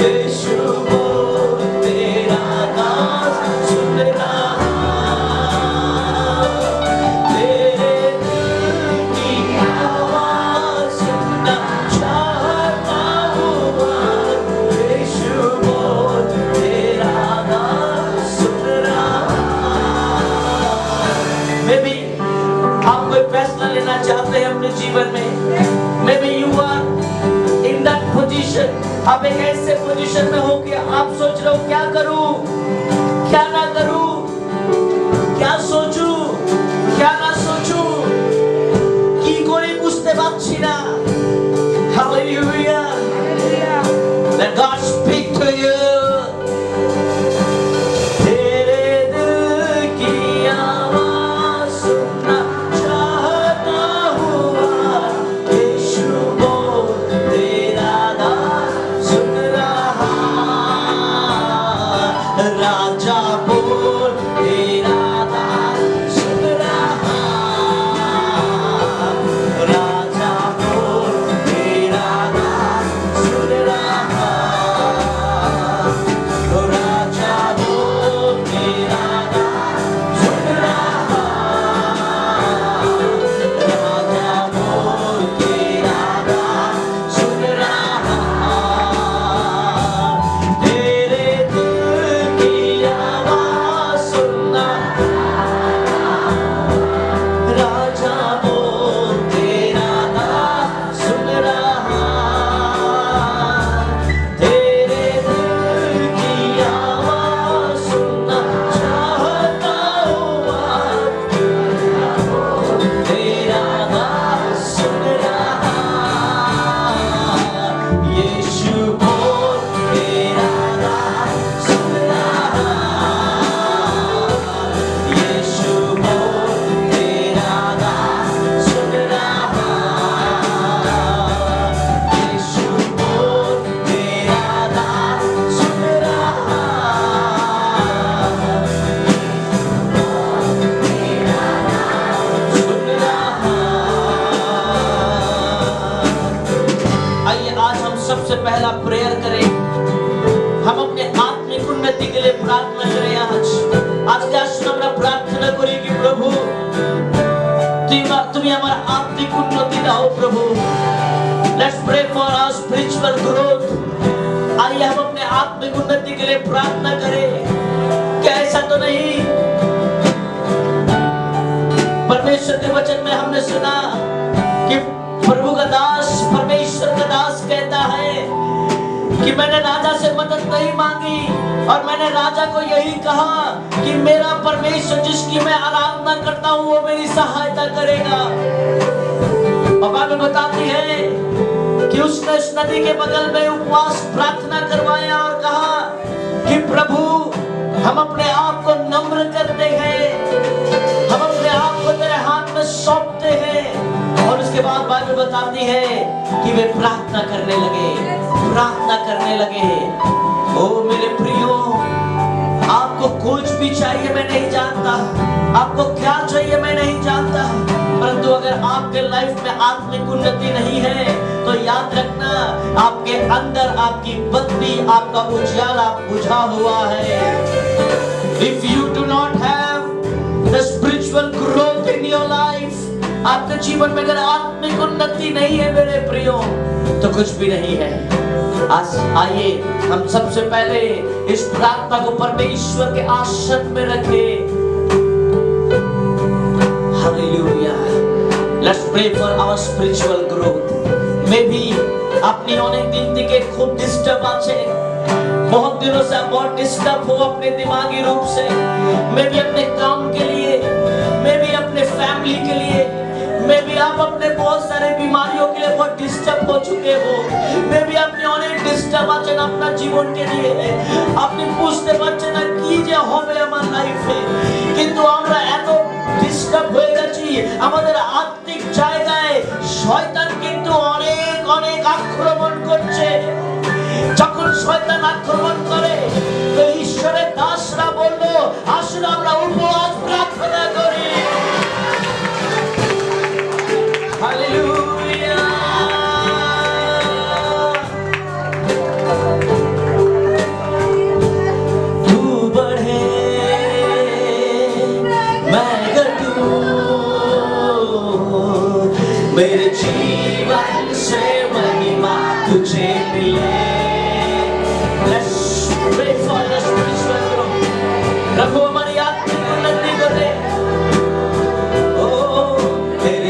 यीशु बोल तेरा नाम सुन रहा, फैसला लेना चाहते हैं अपने जीवन में। Maybe you are in that position, आप एक ऐसे पोजीशन में हो कि आप सोच रहे हो क्या करूं, क्या ना करूं, क्या सोचूं, क्या ना सोचूं, কি করে বুঝতে পারছি না। Hallelujah. Let God speak to you. तेरे दिल की आवाज़ सुनना चाहता हूँ, यीशु बोल तेरा नाम सुन रहा, राजा बोल तेरा नाम सुन रहा, राजा बोल तेरा नाम सुन रहा, राजा बोल तेरा नाम सुन रहा, राजा बोल तेरा नाम सुन रहा, तेरे दिल की आवाज़ सुनना, राजा बोल तेरा नाम सुन रहा, तेरे दिल की आवाज़ सुनना चाहता हूँ, तेरा नाम सुन रहा, यीशु बोल तेरा नाम सुन रहा, यीशु बोल तेरा नाम सुन रहा, यीशु बोल तेरा नाम सुन रहा, सुन रहा। आइए आज हम सबसे पहला प्रेयर करें, हम अपने आत्मिक उन्नति के लिए प्रार्थना करें। आज के আসুন আমরা প্রার্থনা করি कि प्रभु তুমি আমার आत्मिक उन्नति दाओ प्रभु। Let's pray for our spiritual growth. आइए हम अपने आत्मिक उन्नति के लिए प्रार्थना करें। क्या ऐसा तो नहीं, परमेश्वर के वचन में हमने सुना कि प्रभु का दास, परमेश्वर का दास कहता है कि मैंने राजा से मदद नहीं मांगी और मैंने राजा को यही कहा कि मेरा परमेश्वर जिसकी मैं आराधना करता हूँ वो मेरी सहायता करेगा। और बाइबल बताती है कि उसने उस नदी के बगल में उपवास प्रार्थना करवाया और कहा कि प्रभु हम अपने आप को नम्र करते हैं, हम अपने आप को तेरे हाथ में सौंपते हैं। और उसके बाद बाइबल बताती है कि वे प्रार्थना करने लगे, प्रार्थना करने लगे। ओ मेरे प्रियो, आपको कुछ भी चाहिए मैं नहीं जानता, आपको क्या चाहिए मैं नहीं जानता, परंतु अगर आपके लाइफ में आत्मिक उन्नति नहीं है तो याद रखना आपके अंदर आपकी बत्ती, आपका उजाला बुझा हुआ है। If you do not have the spiritual growth in your life, आपके जीवन में अगर आत्मिक उन्नति नहीं है मेरे प्रियो तो कुछ भी नहीं है। आज आइए हम सबसे पहले इस प्रार्थना को परमेश्वर के आसन में रखें। Hallelujah. Let's pray for our spiritual growth. Maybe আপনি অনেক দিন থেকে খুব ডিস্টার্ব আছেন, बहुत दिनों से आप बहुत डिस्टर्ब हो अपने दिमागी रूप से, मैं भी अपने काम के लिए, मैं भी अपने फैमिली के लिए, मैं भी आप अपने बहुत सारे बीमारियों के लिए बहुत डिस्टर्ब हो चुके हो, मैं भी अपने অনেক ডিস্টার্ব আছেন আপনার জীবনকে নিয়ে। আপনি বুঝতে পারছেন না কি যে হবে আমার লাইফে, কিন্তু আমরা এত ডিস্টার্ব হয়ে গেছি আমাদের আত্মিক জায়গায় শয়তান কিন্তু অনেক অনেক আক্রমণ করছে। যখন শয়তান আক্রমণ করে তো ঈশ্বরের দাসরা বলল আসুন আমরা উপবাস প্রার্থনা করি। হালেলুয়া। तू बढ़े मैं घटूं, मेरे जीवन से महिमा तुझे मिले। प्रभु हमारी आत्मिक उन्नति करे। ओ तेरे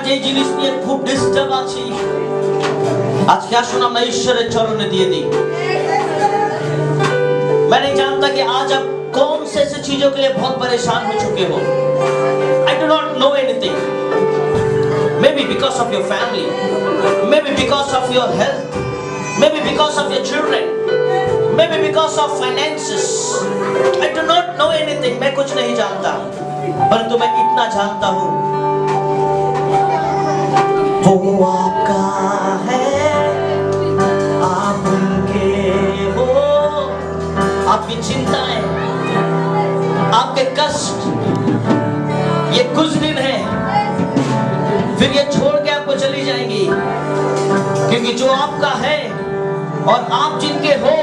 যে জিনিস নিয়ে খুব ডিস্টার্ব আছি, আজকে আসুন আমরা ঈশ্বরের চরণে দিয়ে দিই। मैं नहीं जानता कि आज आप कौन से ऐसे चीजों के लिए बहुत परेशान हो चुके हो। I do not know anything. Maybe because of your family, maybe because of your health, maybe because of your children, maybe because of finances. I do not know anything. मैं कुछ नहीं जानता, परंतु मैं इतना जानता हूँ, वो आपका है, आप उनके हो। आपकी चिंताएं, आपके कष्ट, ये कुछ दिन है, फिर ये छोड़ के आपको चली जाएंगी, क्योंकि जो आपका है और आप जिनके हो,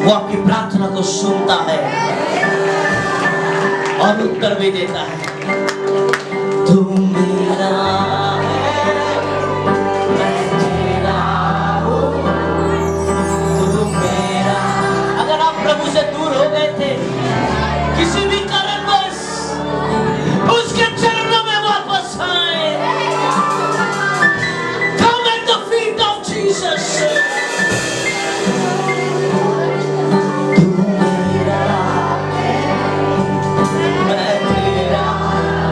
वो आपकी प्रार्थना को सुनता है और उत्तर भी देता है। तू मेरा है, मैं तेरा हूँ, तू मेरा। अगर आप प्रभु से दूर हो गए थे किसी भी कारणवश, उसके चरणों में वापस आए। Come at the feet of Jesus. तू मेरा है, मैं तेरा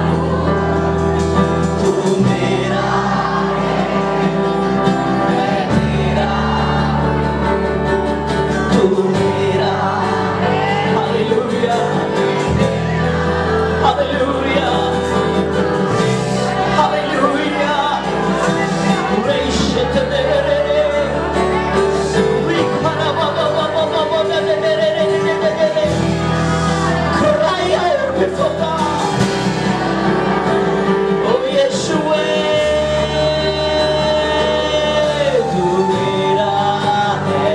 हूँ, तू मेरा है, मैं तेरा हूँ, तू मेरा है। Hallelujah. Hallelujah. Hallelujah. Praise the Cry out before God. Oh Yeshua, तू मेरा है,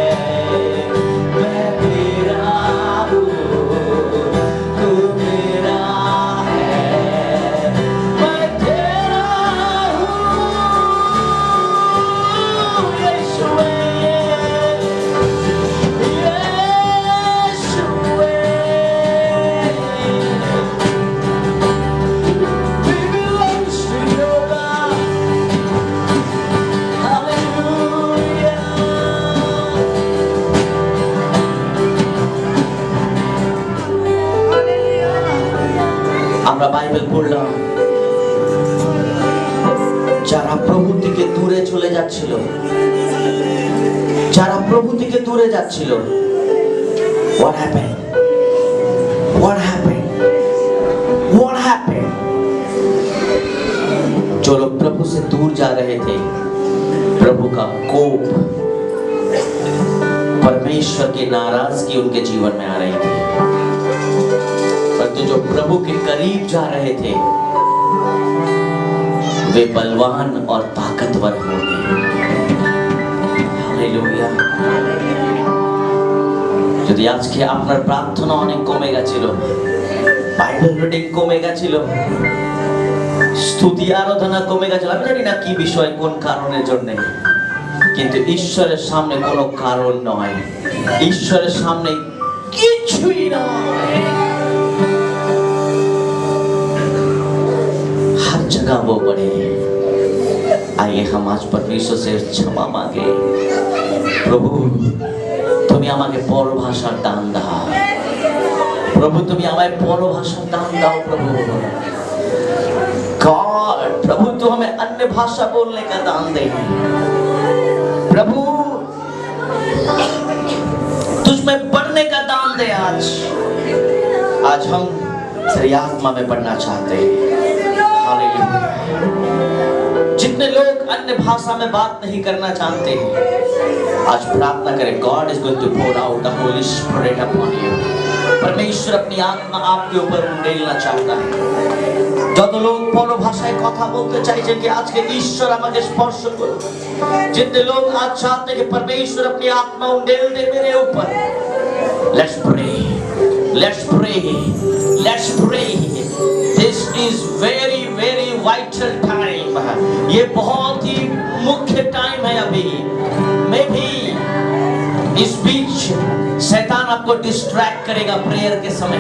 मैं तेरा हूँ, तू मेरा है, मैं तेरा हूँ। Yeshua, we belongs to you, God. Hallelujah. আমরা বাইবেল পড়লাম, যারা প্রভু থেকে দূরে চলে যাচ্ছিল, যারা প্রভু থেকে দূরে যাচ্ছিল, what happened? What happened? What happened? जो लोग प्रभु से दूर जा रहे थे, प्रभु का कोप, परमेश्वर की नाराजगी उनके जीवन में आ रही थी, परंतु जो प्रभु के करीब जा रहे थे, वे बलवान और ताकतवर होंगे। हालेलुया। যদি আজকে আপনার প্রার্থনা অনেক কমে গেছিল, বাইবেল রিডিং কমে গেছিল, স্তুতি আরাধনা কমে গেছিল, আমি জানি না কি বিষয়, কোন কারণের জন্য, কিন্তু ঈশ্বরের সামনে কোনো কারণ নয়, ঈশ্বরের সামনে কিছুই নয়। हर जगह वो बड़े। आइए हम आज परमेश्वर से क्षमा मांगे। प्रभु তুমি আমাকে পরভাষার দান দাও, প্রভু তুমি আমায় পরভাষার দান দাও प्रभु। गॉड प्रभु तू हमें अन्य भाषा बोलने का दान दे प्रभु, तुझ में बढ़ने का दान दे। आज हम तेरी आत्मा में बढ़ना चाहते हैं। हालेलुया। जितने लोग अन्य भाषा में बात नहीं करना जानते हैं, आज प्रार्थना करें, God is going to pour out the Holy Spirit upon you. परमेश्वर अपनी आत्मा आपके ऊपर उंडेलना चाहता है। যত লোক পর ভাষায় কথা বলতে চাইছে कि आज के ईश्वर আমাকে স্পর্শ করুন, जितने लोग आज चाहते हैं कि परमेश्वर अपनी आत्मा उंडेल दे मेरे ऊपर। Let's pray, let's pray, let's pray. This is very very vital time. ये बहुत ही मुख्य टाइम है। अभी मैं भी इस बीच शैतान शैतान आपको डिस्ट्रैक्ट करेगा प्रेयर के समय।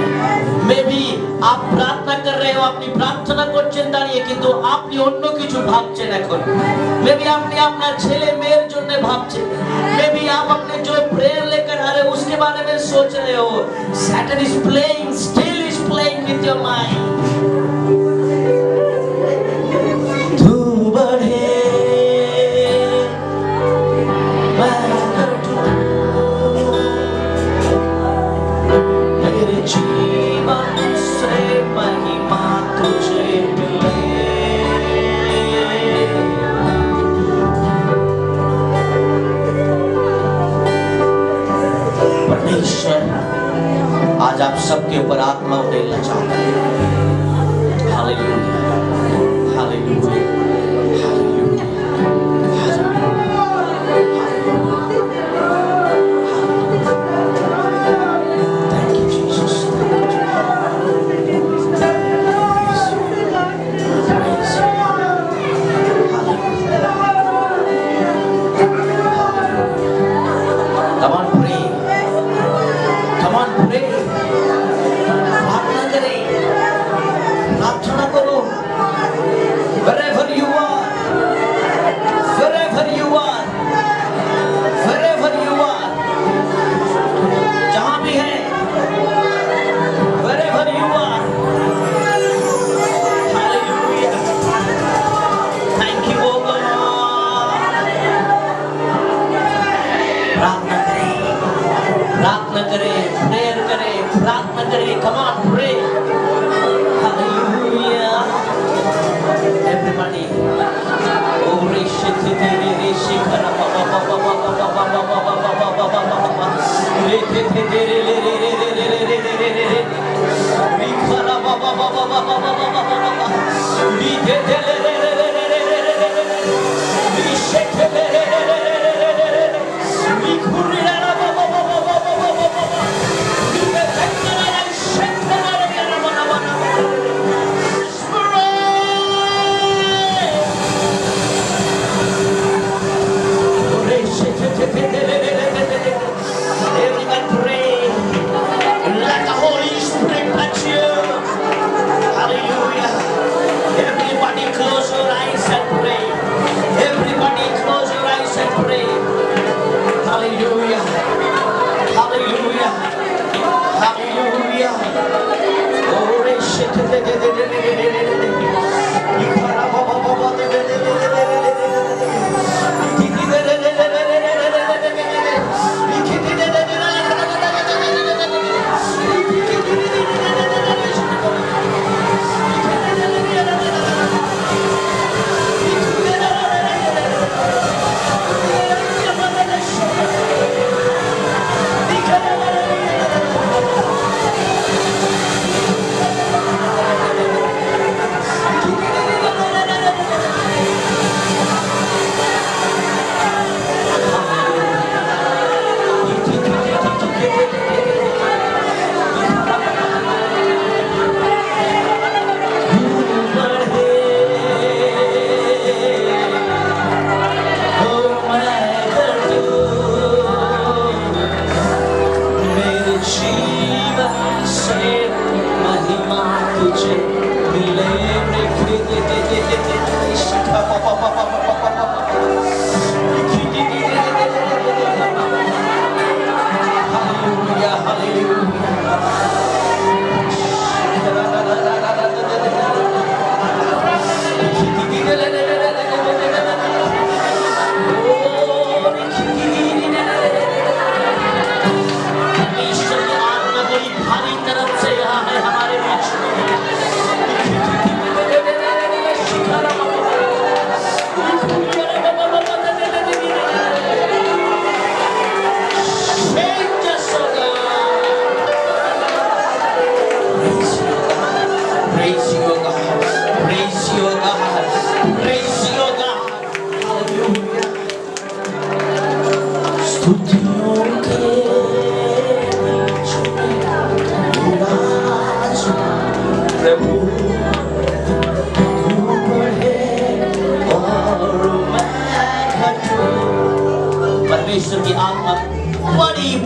मे बी आप प्रार्थना कर रहे हो, अपनी प्रार्थना করছেন দাঁড়িয়ে, কিন্তু আপনি অন্য কিছু ভাবছেন এখন। मे बी আপনি আপনার ছেলে মেয়ের জন্য ভাবছেন। मे बी आप अपने जो प्रेयर लेकर आ रहे हो उसके बारे में सोच रहे हो। Satan is playing, still is playing with your mind। तू बढ़े मैं घटूं, मेरे जीवन से महिमा तुझे मिले। परमेश्वर आज आप सबके ऊपर आत्मा उड़ेलना चाहता है। Hallelujah, hallelujah, hallelujah, hallelujah. Thank you, Jesus. Thank you, Jesus. Praise you. Hallelujah. Come on, pray. Come on, pray. प्रार्थना करें, प्रार्थना करो। Wherever you are, wherever you are, wherever you are, जहाँ भी है, wherever you are, hallelujah, thank you, oh God। प्रार्थना करें, प्रार्थना करें, प्रेयर करें, प्रार्थना करें। Come on, pray, hallelujah, everybody। Oh, reshite tere reshikara ba ba ba ba ba ba ba ba ba ba ba ba ba ba ba ba re te te tere re re re re re re re re re re rikara ba ba ba ba ba ba ba ba ba ba ba ri te te re re re re re re re re re rishite re re re re re re re re re rikhuri ra ba ba ba ba ba ba ba ba ba ri te te ra ra shente ra ra ra ba ba ba Everyone pray.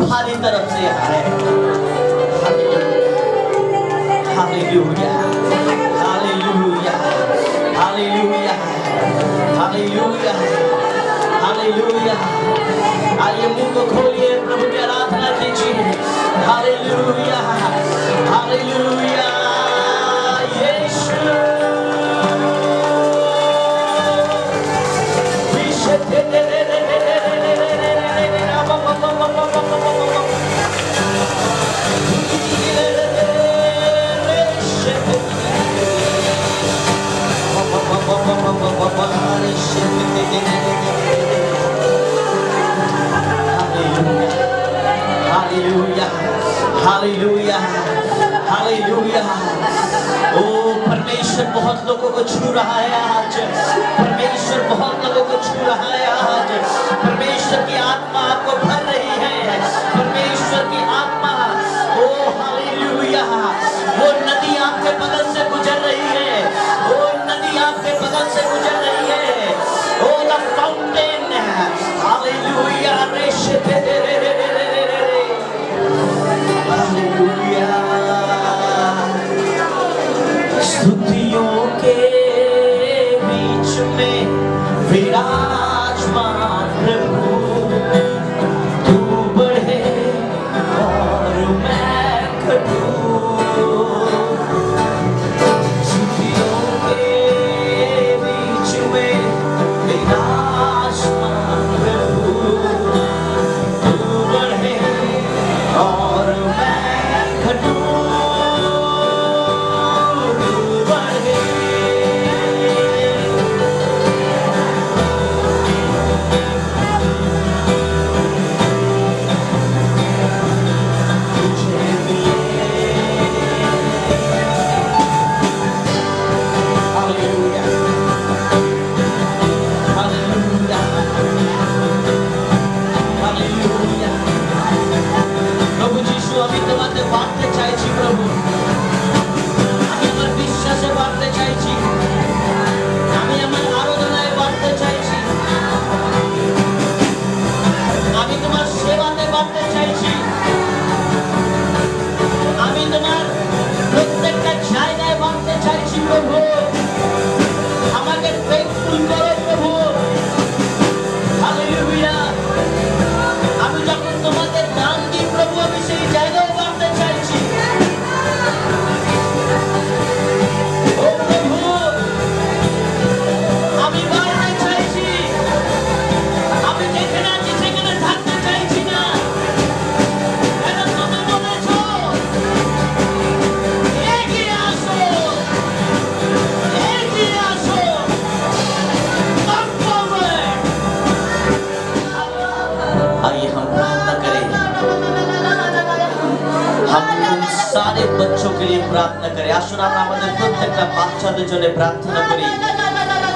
तुम्हारी तरफ से है। Hallelujah, hallelujah, hallelujah, hallelujah, hallelujah. आइए मुंह को खोलिए, प्रभु की आराधना कीजिए। हालेलुया, हालेलुया, यीशु। Hallelujah, hallelujah, hallelujah. ओ परमेश्वर बहुत लोगों को छू रहा है आज। परमेश्वर बहुत लोगों को छू रहा है आज। परमेश्वर की आत्मा आपको भर रही है। परमेश्वर की आत्मा, ओ हालेलुया, वो नदी आपके बगल से गुजर रही है। वो नदी आपके बगल से गुजर रही है। ओ द फाउंटेन, हालेलुया, स्तुतियों के बीच में विराजमान प्रभु, तू बढ़े और मैं घटूं। स्तुतियों के बीच में विराजमान प्रभु, तू बढ़े और मैं घटूं। सारे बच्चों के लिए प्रार्थना करें। আসুন আমরা আমাদের প্রত্যেকটা বাচ্চাদের জন্য প্রার্থনা করি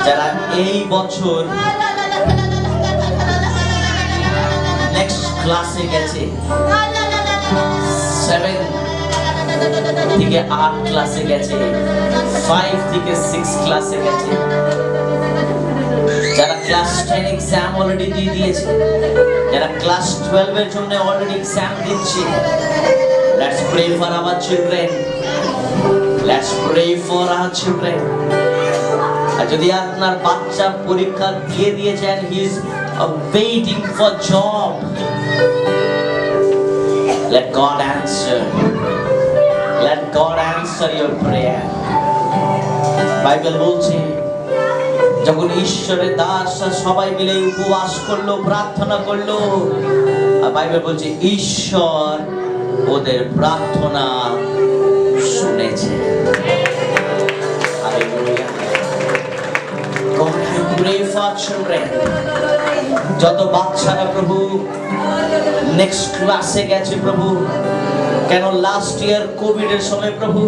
যারা এই বছর নেক্সট ক্লাসে গেছে, 7 থেকে 8 ক্লাসে গেছে, 5 থেকে 6 ক্লাসে গেছে, যারা ক্লাস 10 এক্সাম অলরেডি দিয়ে দিয়েছে, যারা ক্লাস 12 এর জন্য অলরেডি এক্সাম দিচ্ছে। Let's pray for our children. Let's pray for our children. আর যদি আপনার বাচ্চা পরীক্ষা দিয়ে দিয়েছেন, he is waiting for job, let God answer. Let God answer your prayer. Bible বলছে যখন ঈশ্বরের দাসরা সবাই মিলে উপবাস করলো, প্রার্থনা করলো, আর বাইবেল বলছে ঈশ্বর ওদের প্রার্থনা শুনেছে। Hallelujah. God, I pray for children. যত বাচ্চারা প্রভু নেক্সট ক্লাসে গেছে প্রভু, কেন লাস্ট ইয়ার কোভিড এর সময় প্রভু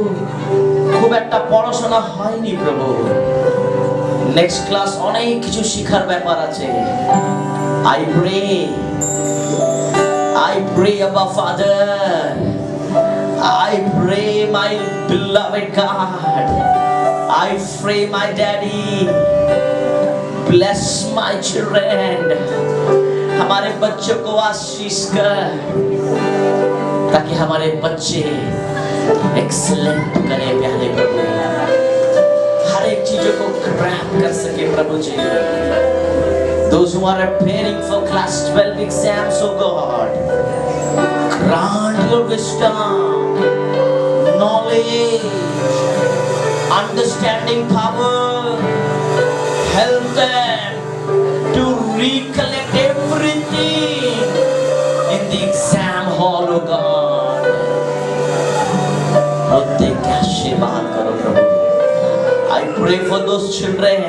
খুব একটা পড়াশোনা হয়নি প্রভু। নেক্সট ক্লাস অনেক কিছু শেখার ব্যাপার আছে। I pray, Abba Father, I pray, my beloved God, I pray, my Daddy, bless my children, हमारे बच्चों को आशीष कर, ताकि हमारे बच्चे एक्सीलेंट करें प्यारे प्रभु, हर एक चीजों को ग्रैब कर सके प्रभु जी। Those who are preparing for class 12 exams, oh God, grant your wisdom, knowledge, understanding power, help them to recollect everything in the exam hall, oh God. प्रत्येक के आशीर्वाद करो प्रभु। I pray for those children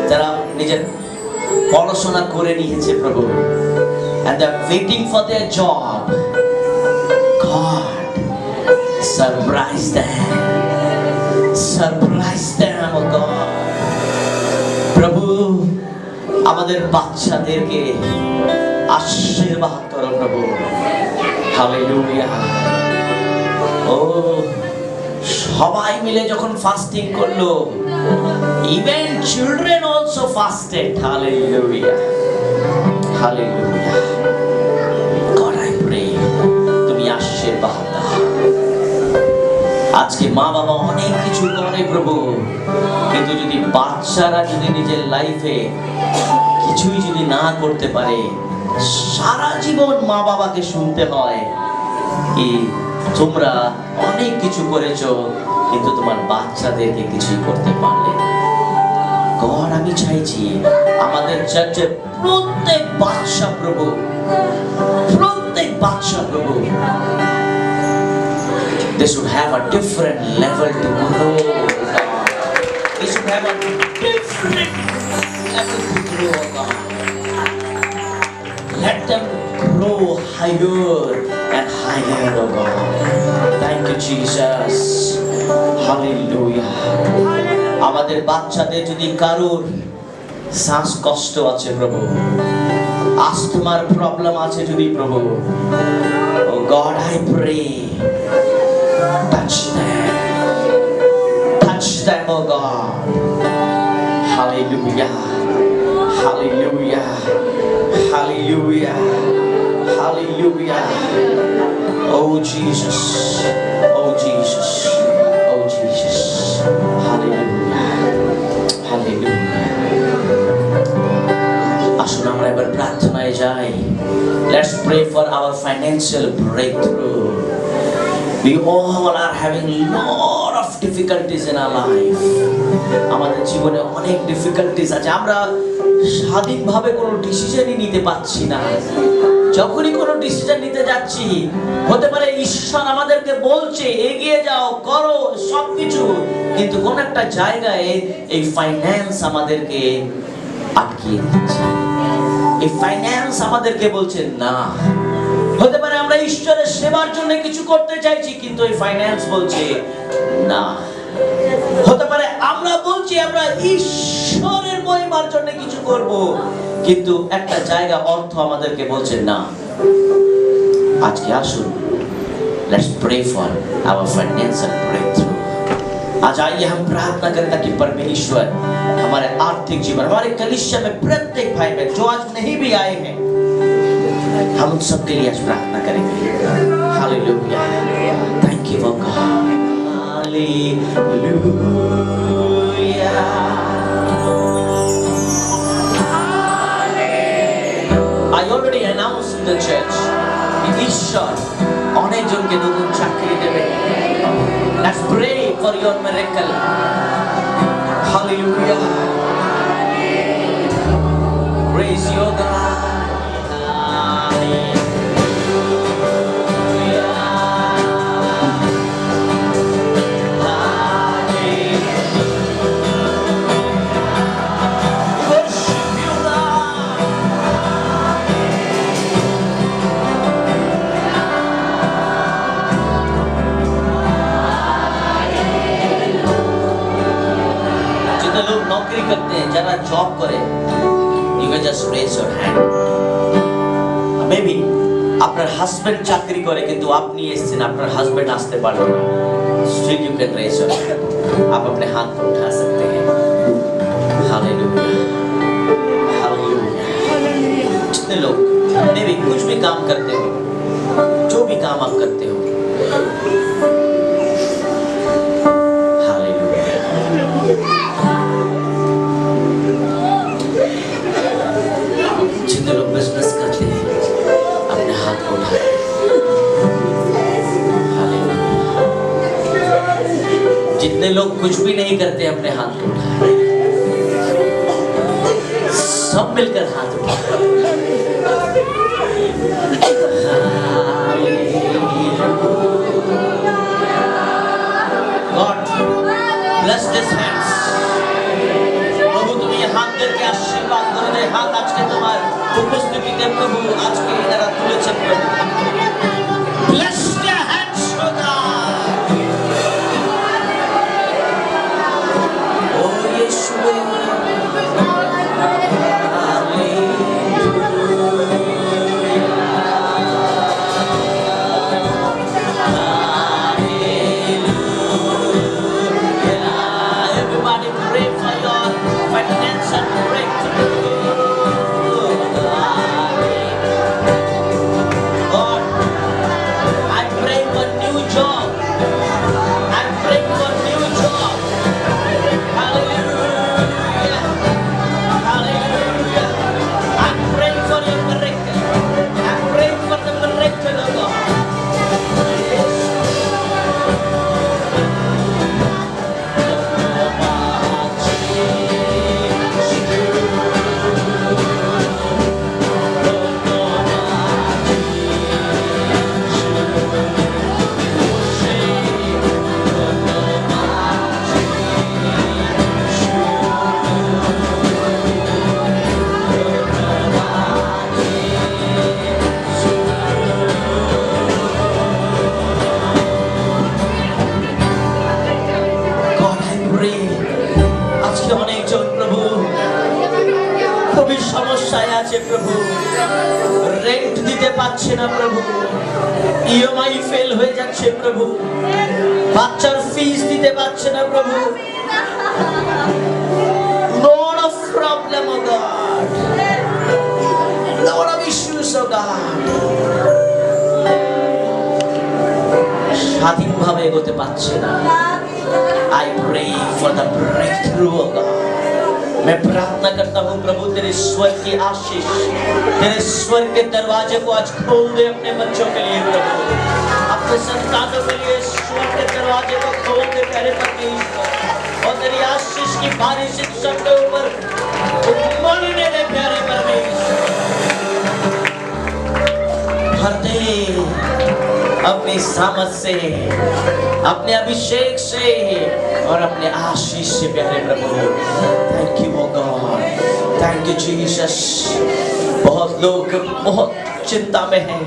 যারা নিজের পড়াশোনা করে নিয়েছে প্রভু, and they are waiting for their job. God, surprise them, oh God. প্রভু, আমাদের বাচ্চাদেরকে আশীর্বাদ করো প্রভু। হালেলুয়া। ও সবাই মিলে যখন ফাস্টিং করলো, even children also fasted. Hallelujah, hallelujah. God, I pray তুমি আশীর্বাদ দাও। আজকে মা বাবা অনেক কিছু করে প্রভু, কিন্তু যদি বাচ্চারা যদি নিজের লাইফে কিছুই যদি না করতে পারে, সারা জীবন মা বাবাকে শুনতে হয় কি তোমরা অনেক কিছু করেছো কিন্তু তোমার বাচ্চাদেরকে কিছুই করতে পারলে না। গড, আমি চাইছি আমাদের চার্চের প্রত্যেক বাচ্চা প্রভু, they should have a different level to grow. They should have a different level to grow, God. Let them grow higher and higher, oh God. Thank you, Jesus. Hallelujah. আমাদের বাচ্চাদের যদি কারোর শ্বাসকষ্ট আছে প্রভু, আস্থমার প্রবলেম আছে যদি প্রভু, oh God, I pray, touch them, oh God. Hallelujah, hallelujah, hallelujah, hallelujah. Oh Jesus, oh Jesus, oh Jesus. Hallelujah, hallelujah. আসুন আমরা এবার প্রার্থনায় যাই। Let's pray for our financial breakthrough. We all are having lot of difficulties in our life. আমাদের জীবনে অনেক difficulties আছে, আমরা স্বাধীনভাবে কোনো ডিসিশনই নিতে পারছি না। যখনই কোনো ডিসিশন নিতে যাচ্ছি, হতে পারে ঈশ্বর আমাদেরকে বলছে এগিয়ে যাও, করো সবকিছু, কিন্তু কোন একটা জায়গায় এই ফাইন্যান্স আমাদেরকে আটকিয়ে দিচ্ছে। এই ফাইন্যান্স আমাদেরকে বলছে না। হতে পারে আমরা ঈশ্বরের সেবার জন্য কিছু করতে চাইছি, কিন্তু এই ফাইন্যান্স বলছে না। হতে পারে আমরা বলছি আমরা ঈশ্বরের মহিমার জন্য কিছু করব, কিন্তু একটা জায়গা অর্থ আমাদেরকে বলছে না। আজকে আসুন, let's pray for our financial breakthrough. आज आइए हम प्रार्थना करें ताकि परमेश्वर हमारे आर्थिक जीवन, हमारे कलीसिया में प्रत्येक भाई बहन जो आज नहीं भी आए हैं, हम उन सब के लिए आज प्रार्थना करेंगे। Hallelujah, thank you God, hallelujah. I already announced in the church, ঈশ্বর অনেক জনকে নতুন চাকরি দেবে। Let's pray for your miracle. Hallelujah. Praise your God. नौकरी करते हैं, जरा जॉब करे, you can just raise your hand. Maybe আপনার হাজবেন্ড চাকরি করে কিন্তু আপনি এসেছেন, আপনার হাজবেন্ড আসতে পারলো না, still you can raise your hand. आप अपने हाथ को उठा सकते हैं। Hallelujah, hallelujah. जितने लोग नहीं करते अपने हाथ को उठाए, सब मिलकर हाथ उठाए। God bless this hands। प्रभु तुम ये हाथ करके आशीर्वाद करो, যে হাত আজকে তোমার উপস্থিতিতে প্রভু আজকে এনারা তুলেছেন প্রভু। Bless their hands, oh God। Oh Yeshua। Everybody pray for your financial breakthrough। God, I pray for new job। I pray for new job। Hallelujah। Hallelujah। I pray for your miracle। I pray for the miracle of God। God, I pray আজকে অনেকজন প্রভু খুবই সমস্যায় আছে প্রভু, rent দিতে পারছে না প্রভু, ইএমআই ফেল হয়ে যাচ্ছে প্রভু, বাচ্চার ফিস দিতে পারছে না প্রভু। Lot of problem, oh God। Lot of issues, oh God। স্বাধীনভাবে এগোতে পারছে না। I pray for the breakthrough of God। मैं प्रार्थना करता हूँ प्रभु तेरे स्वर की आशीष, तेरे स्वर के दरवाजे को आज खोल दे अपने बच्चों के लिए प्रभु, अपने संतानों के लिए स्वर के दरवाजे को खोल दे प्यारे परमेश्वर, और तेरी आशीष की बारिश इन सबके ऊपर उमड़ने दे प्यारे परमेश्वर। भर दे अपनी सामर्थ से, अपने अभिषेक से और अपने आशीष से प्यारे प्रभु। Thank you O God, thank you Jesus. बहुत लोग बहुत चिंता में हैं,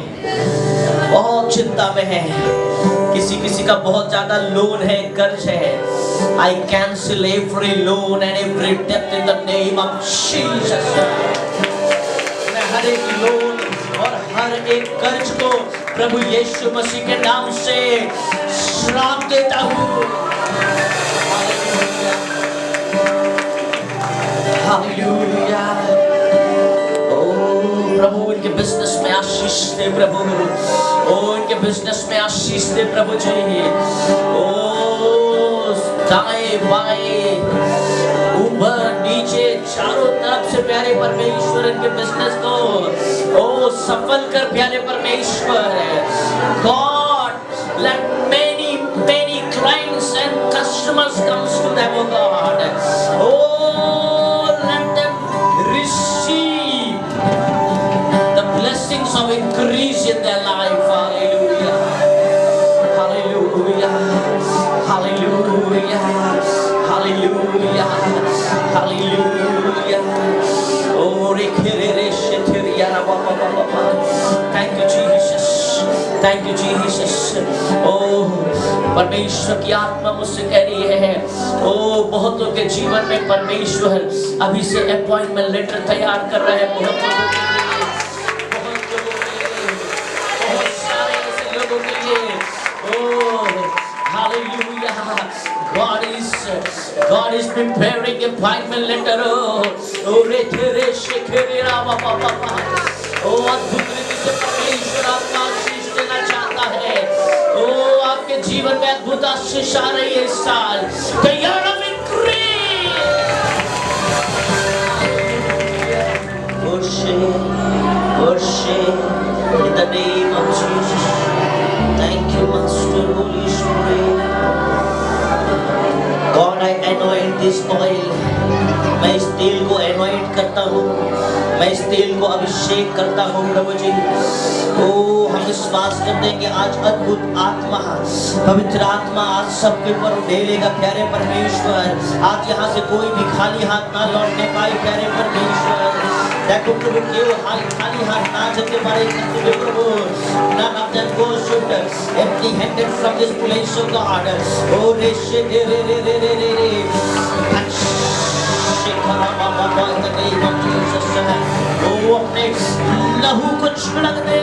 बहुत चिंता में हैं, किसी किसी का बहुत ज्यादा लोन है, कर्ज है। I cancel every loan and every debt in the name of Jesus। मैं हर एक लोन और हर एक कर्ज को प्रभु यीशु मसीह के नाम से श्राप देता हूँ। हालेलुया। ओ प्रभु इनके बिजनेस में आशीष दे प्रभु, ओ इनके बिजनेस में आशीष दे प्रभु जी। ओ दाएं बाएं ऊपर नीचे चारों तरफ से प्यारे परमेश्वर इनके बिजनेस को ओ सफल कर प्यारे परमेश्वर। God, let many clients and customers comes to them, oh God। Oh, let them receive the blessings of increase in their life। Hallelujah। Hallelujah। Hallelujah। Hallelujah। Hallelujah। Oh, thank you Jesus। Thank you Jesus। Oh, परमेश्वर की आत्मा मुझसे कह रही है, ओ बहुतों के जीवन में परमेश्वर अभी से अपॉइंटमेंट लेटर तैयार कर रहे हैं। बहुत लोगों के लिए, बहुत लोगों के लिए, बहुत सारे ऐसे लोगों के लिए। ओ hallelujah। God is preparing appointment letter। Oh रे शेखरे रामा पापा। ओ अद्भुत रीति से परमेश्वर आपका आशीष देना चाहता है। ओ आपके जीवन में अद्भुत आशीष आ रही है इस साल। तैयार हो worship in the name of Jesus। Thank you Master Holy Spirit। God, I this oil. मैं इस तेल को anoint करता हूँ, मैं इस तेल को अभिषेक करता हूँ प्रभु जी। ओ हम विश्वास करते हैं कि आज अद्भुत आत्मा, पवित्र आत्मा आज सबके ऊपर ढेलेगा प्यारे परमेश्वर। आज यहाँ से कोई भी खाली हाथ ना लौटने पाए प्यारे परमेश्वर। देखो प्रभु केवल खाली हाथ ना चलते पारे प्रभु। None of them go should empty-handed from this place of God. Oh reshe re re re re re re re. In the name of Jesus. Oh अपने लहू को छिड़क दे।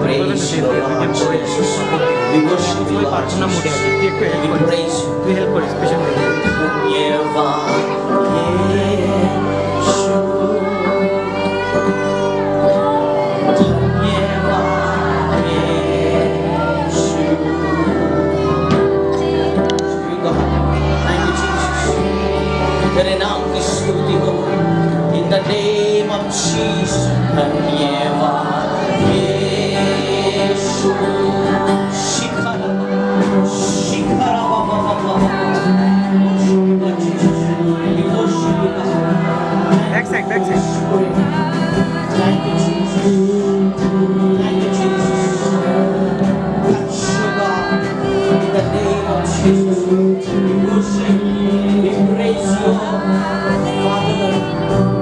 Praise you, Lord Jesus. We worship you, Lord Jesus. We praise you. Yeva Yeshu, Yeva Yeshu. Thank you, Jesus. तेरे नाम की स्तुति हो। In the name of Jesus. Yeva Yeshu. Back side, back side. Thank you, Jesus. Thank you, Jesus. Touch you, God. In the name of Jesus. We worship you. We praise you. Father,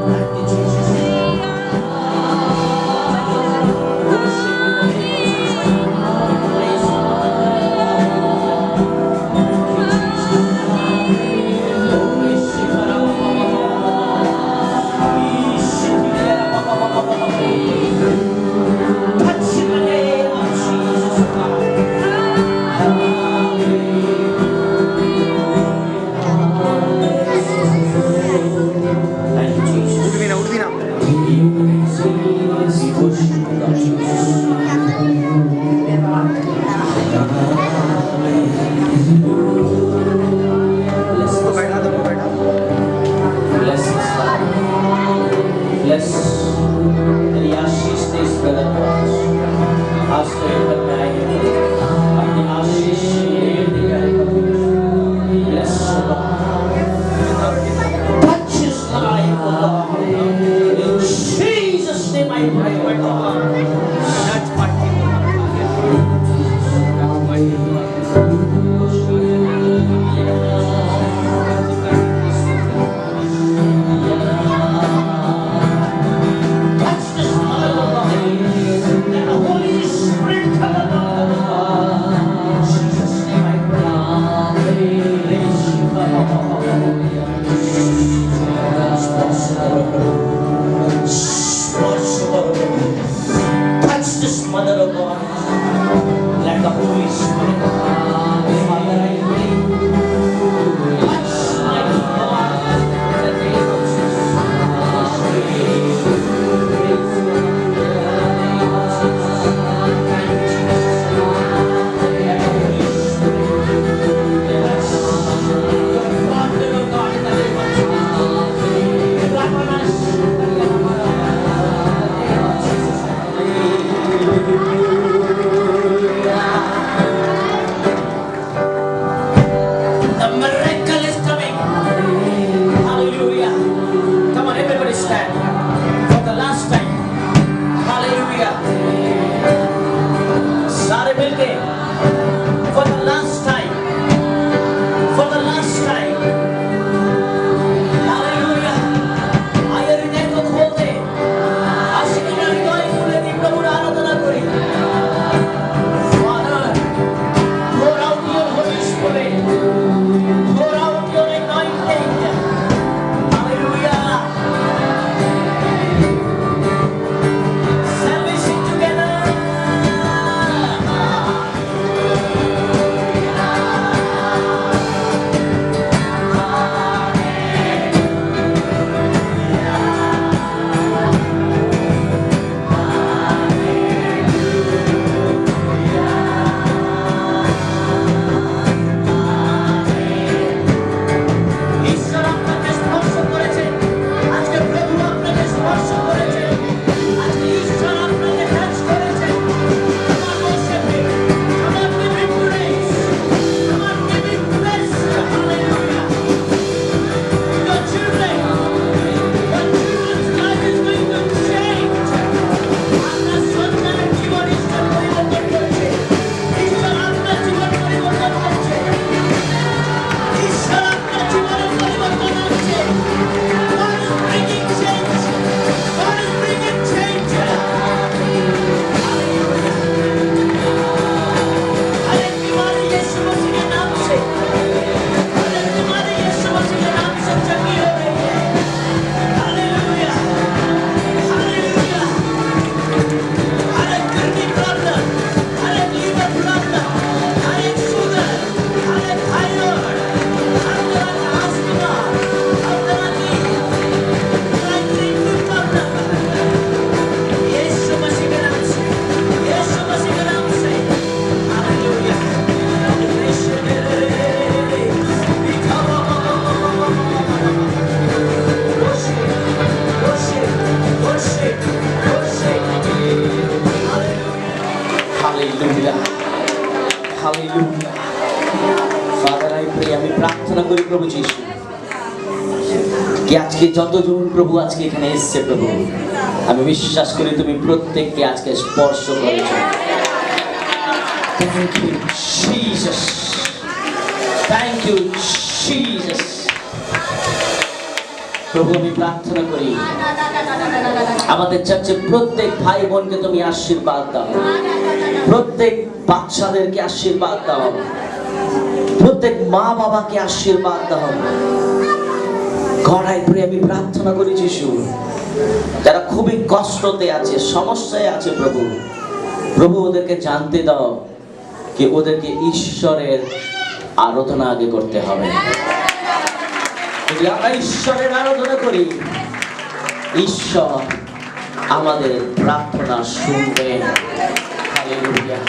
thank you, Jesus. Worship in the name of Jesus. We praise you. Touch Hallelujah. Father, I pray, আমি প্রার্থনা করি প্রভু যিশু কি আজকে যতজন প্রভু আজকে এখানে এসেছে প্রভু, আমি বিশ্বাস করি তুমি প্রত্যেককে আজকে স্পর্শ করেছো। Thank you, Jesus. Thank you, Jesus. প্রভু আমি প্রার্থনা করি আমাদের চার্চে প্রত্যেক ভাই বোনকে তুমি আশীর্বাদ দাও, প্রত্যেক বাচ্চাদেরকে আশীর্বাদ দাও, প্রত্যেক মা বাবাকে আশীর্বাদ দাও। God, I pray, আমি প্রার্থনা করি যিশু যারা খুবই কষ্টতে আছে, সমস্যায় আছে প্রভু, প্রভু ওদেরকে জানতে দাও কি ওদেরকে ঈশ্বরের আরাধনা আগে করতে হবে। যদি আমরা ঈশ্বরের আরাধনা করি, ঈশ্বর আমাদের প্রার্থনা শুনবে। হালেলুয়া।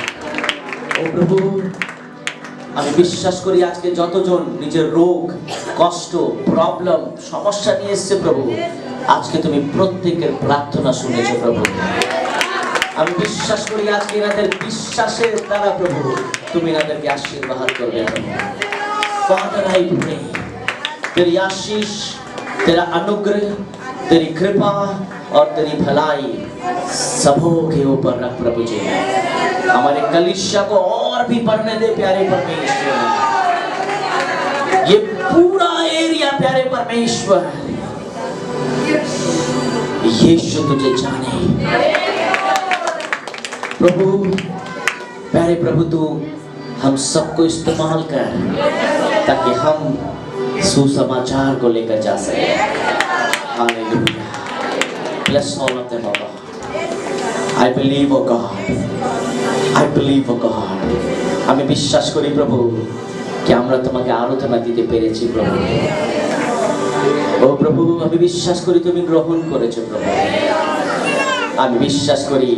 ও প্রভু, আমি বিশ্বাস করি আজকে যতজন নিজের রোগ, কষ্ট, প্রবলেম, সমস্যা নিয়ে এসেছে প্রভু, আজকে তুমি প্রত্যেকের প্রার্থনা শুনেছো প্রভু। আমি বিশ্বাস করি আজকে এনাদের বিশ্বাসের দ্বারা প্রভু তুমি এনাদেরকে আশীর্বাদ করবে প্রভু। Father, I pray, तेरी आशीष, तेरा अनुग्रह, तेरी कृपा और तेरी भलाई सबों के ऊपर रख प्रभु जी। हमारे कलीसिया को और भी बढ़ने दे प्यारे परमेश्वर। ये पूरा एरिया प्यारे परमेश्वर, यीशु तुझे जाने प्रभु। प्यारे प्रभु, तू हम सबको इस्तेमाल कर ताकि हम सुसमाचार को लेकर जा सके। Hallelujah. Bless all of them, oh God. I believe, oh God. I believe, oh God. আমি বিশ্বাস করি প্রভু কি আমরা তোমাকে আরাধনা দিতে পেরেছি প্রভু। ও প্রভু, আমি বিশ্বাস করি তুমি গ্রহণ করেছো প্রভু। আমি বিশ্বাস করি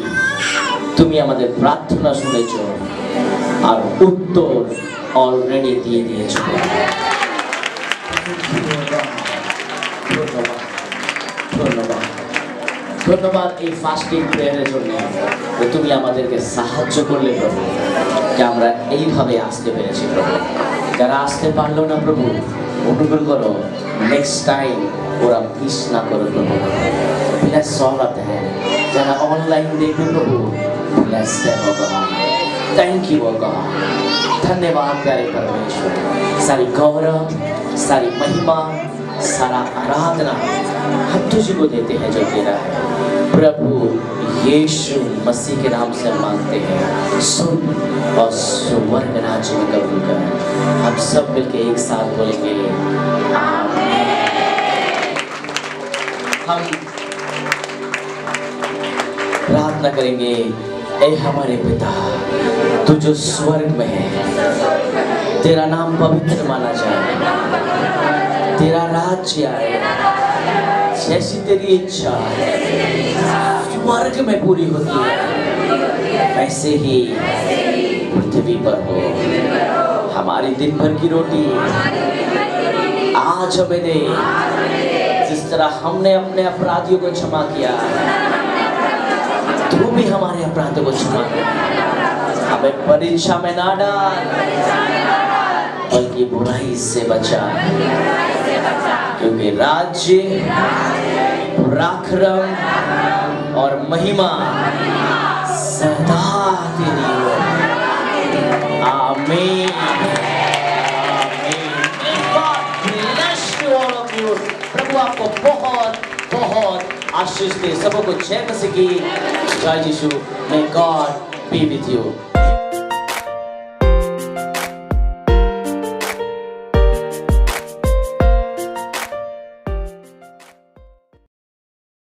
তুমি আমাদের প্রার্থনা শুনেছো আর উত্তর অলরেডি দিয়ে দিয়েছো। ধন্যবাদ, ধন্যবাদ, ধন্যবাদ এই ফাস্টিং প্রেয়ারের জন্য তুমি আমাদেরকে সাহায্য করলে প্রভু যে আমরা এইভাবে আসতে পেরেছি প্রভু। যারা আসতে পারলো না প্রভু, অনুগ্রহ করো নেক্সট টাইম ওরা মিস না করো প্রভু। Bless all of them. যারা অনলাইন দেখবে প্রভু, bless them O God. Thank you O God. धन्यवाद प्यारे परमेश्वर। सारी गौरव, सारी महिमा, सारा आराधना हम तुझी को देते हैं जो तेरा है प्रभु यीशु मसीह के नाम से मांगते हैं। सुन और स्वर्ग राज्य में कबूल कर। हम सब मिलके एक साथ बोलेंगे आमीन। हम प्रार्थना करेंगे, ऐ हमारे पिता तू जो स्वर्ग में है, तेरा नाम पवित्र माना जाए, तेरा राज्य आए, जैसी तेरी इच्छा स्वर्ग में पूरी होती है वैसे ही पृथ्वी पर हो। हमारी दिन भर की रोटी आज हमें दे, जिस तरह हमने अपने अपराधियों को क्षमा किया तू भी हमारे अपराधों को क्षमा कर। हमें परीक्षा में ना डाल बल्कि बुराई से बचा, क्योंकि राज्य, पराक्रम और महिमा सदा तेरी हो। आमीन, आमीन। God bless you all of you। प्रभु आपको बहुत बहुत आशीष दे। सबको जय मसीह की जय। यीशु, may God be with you।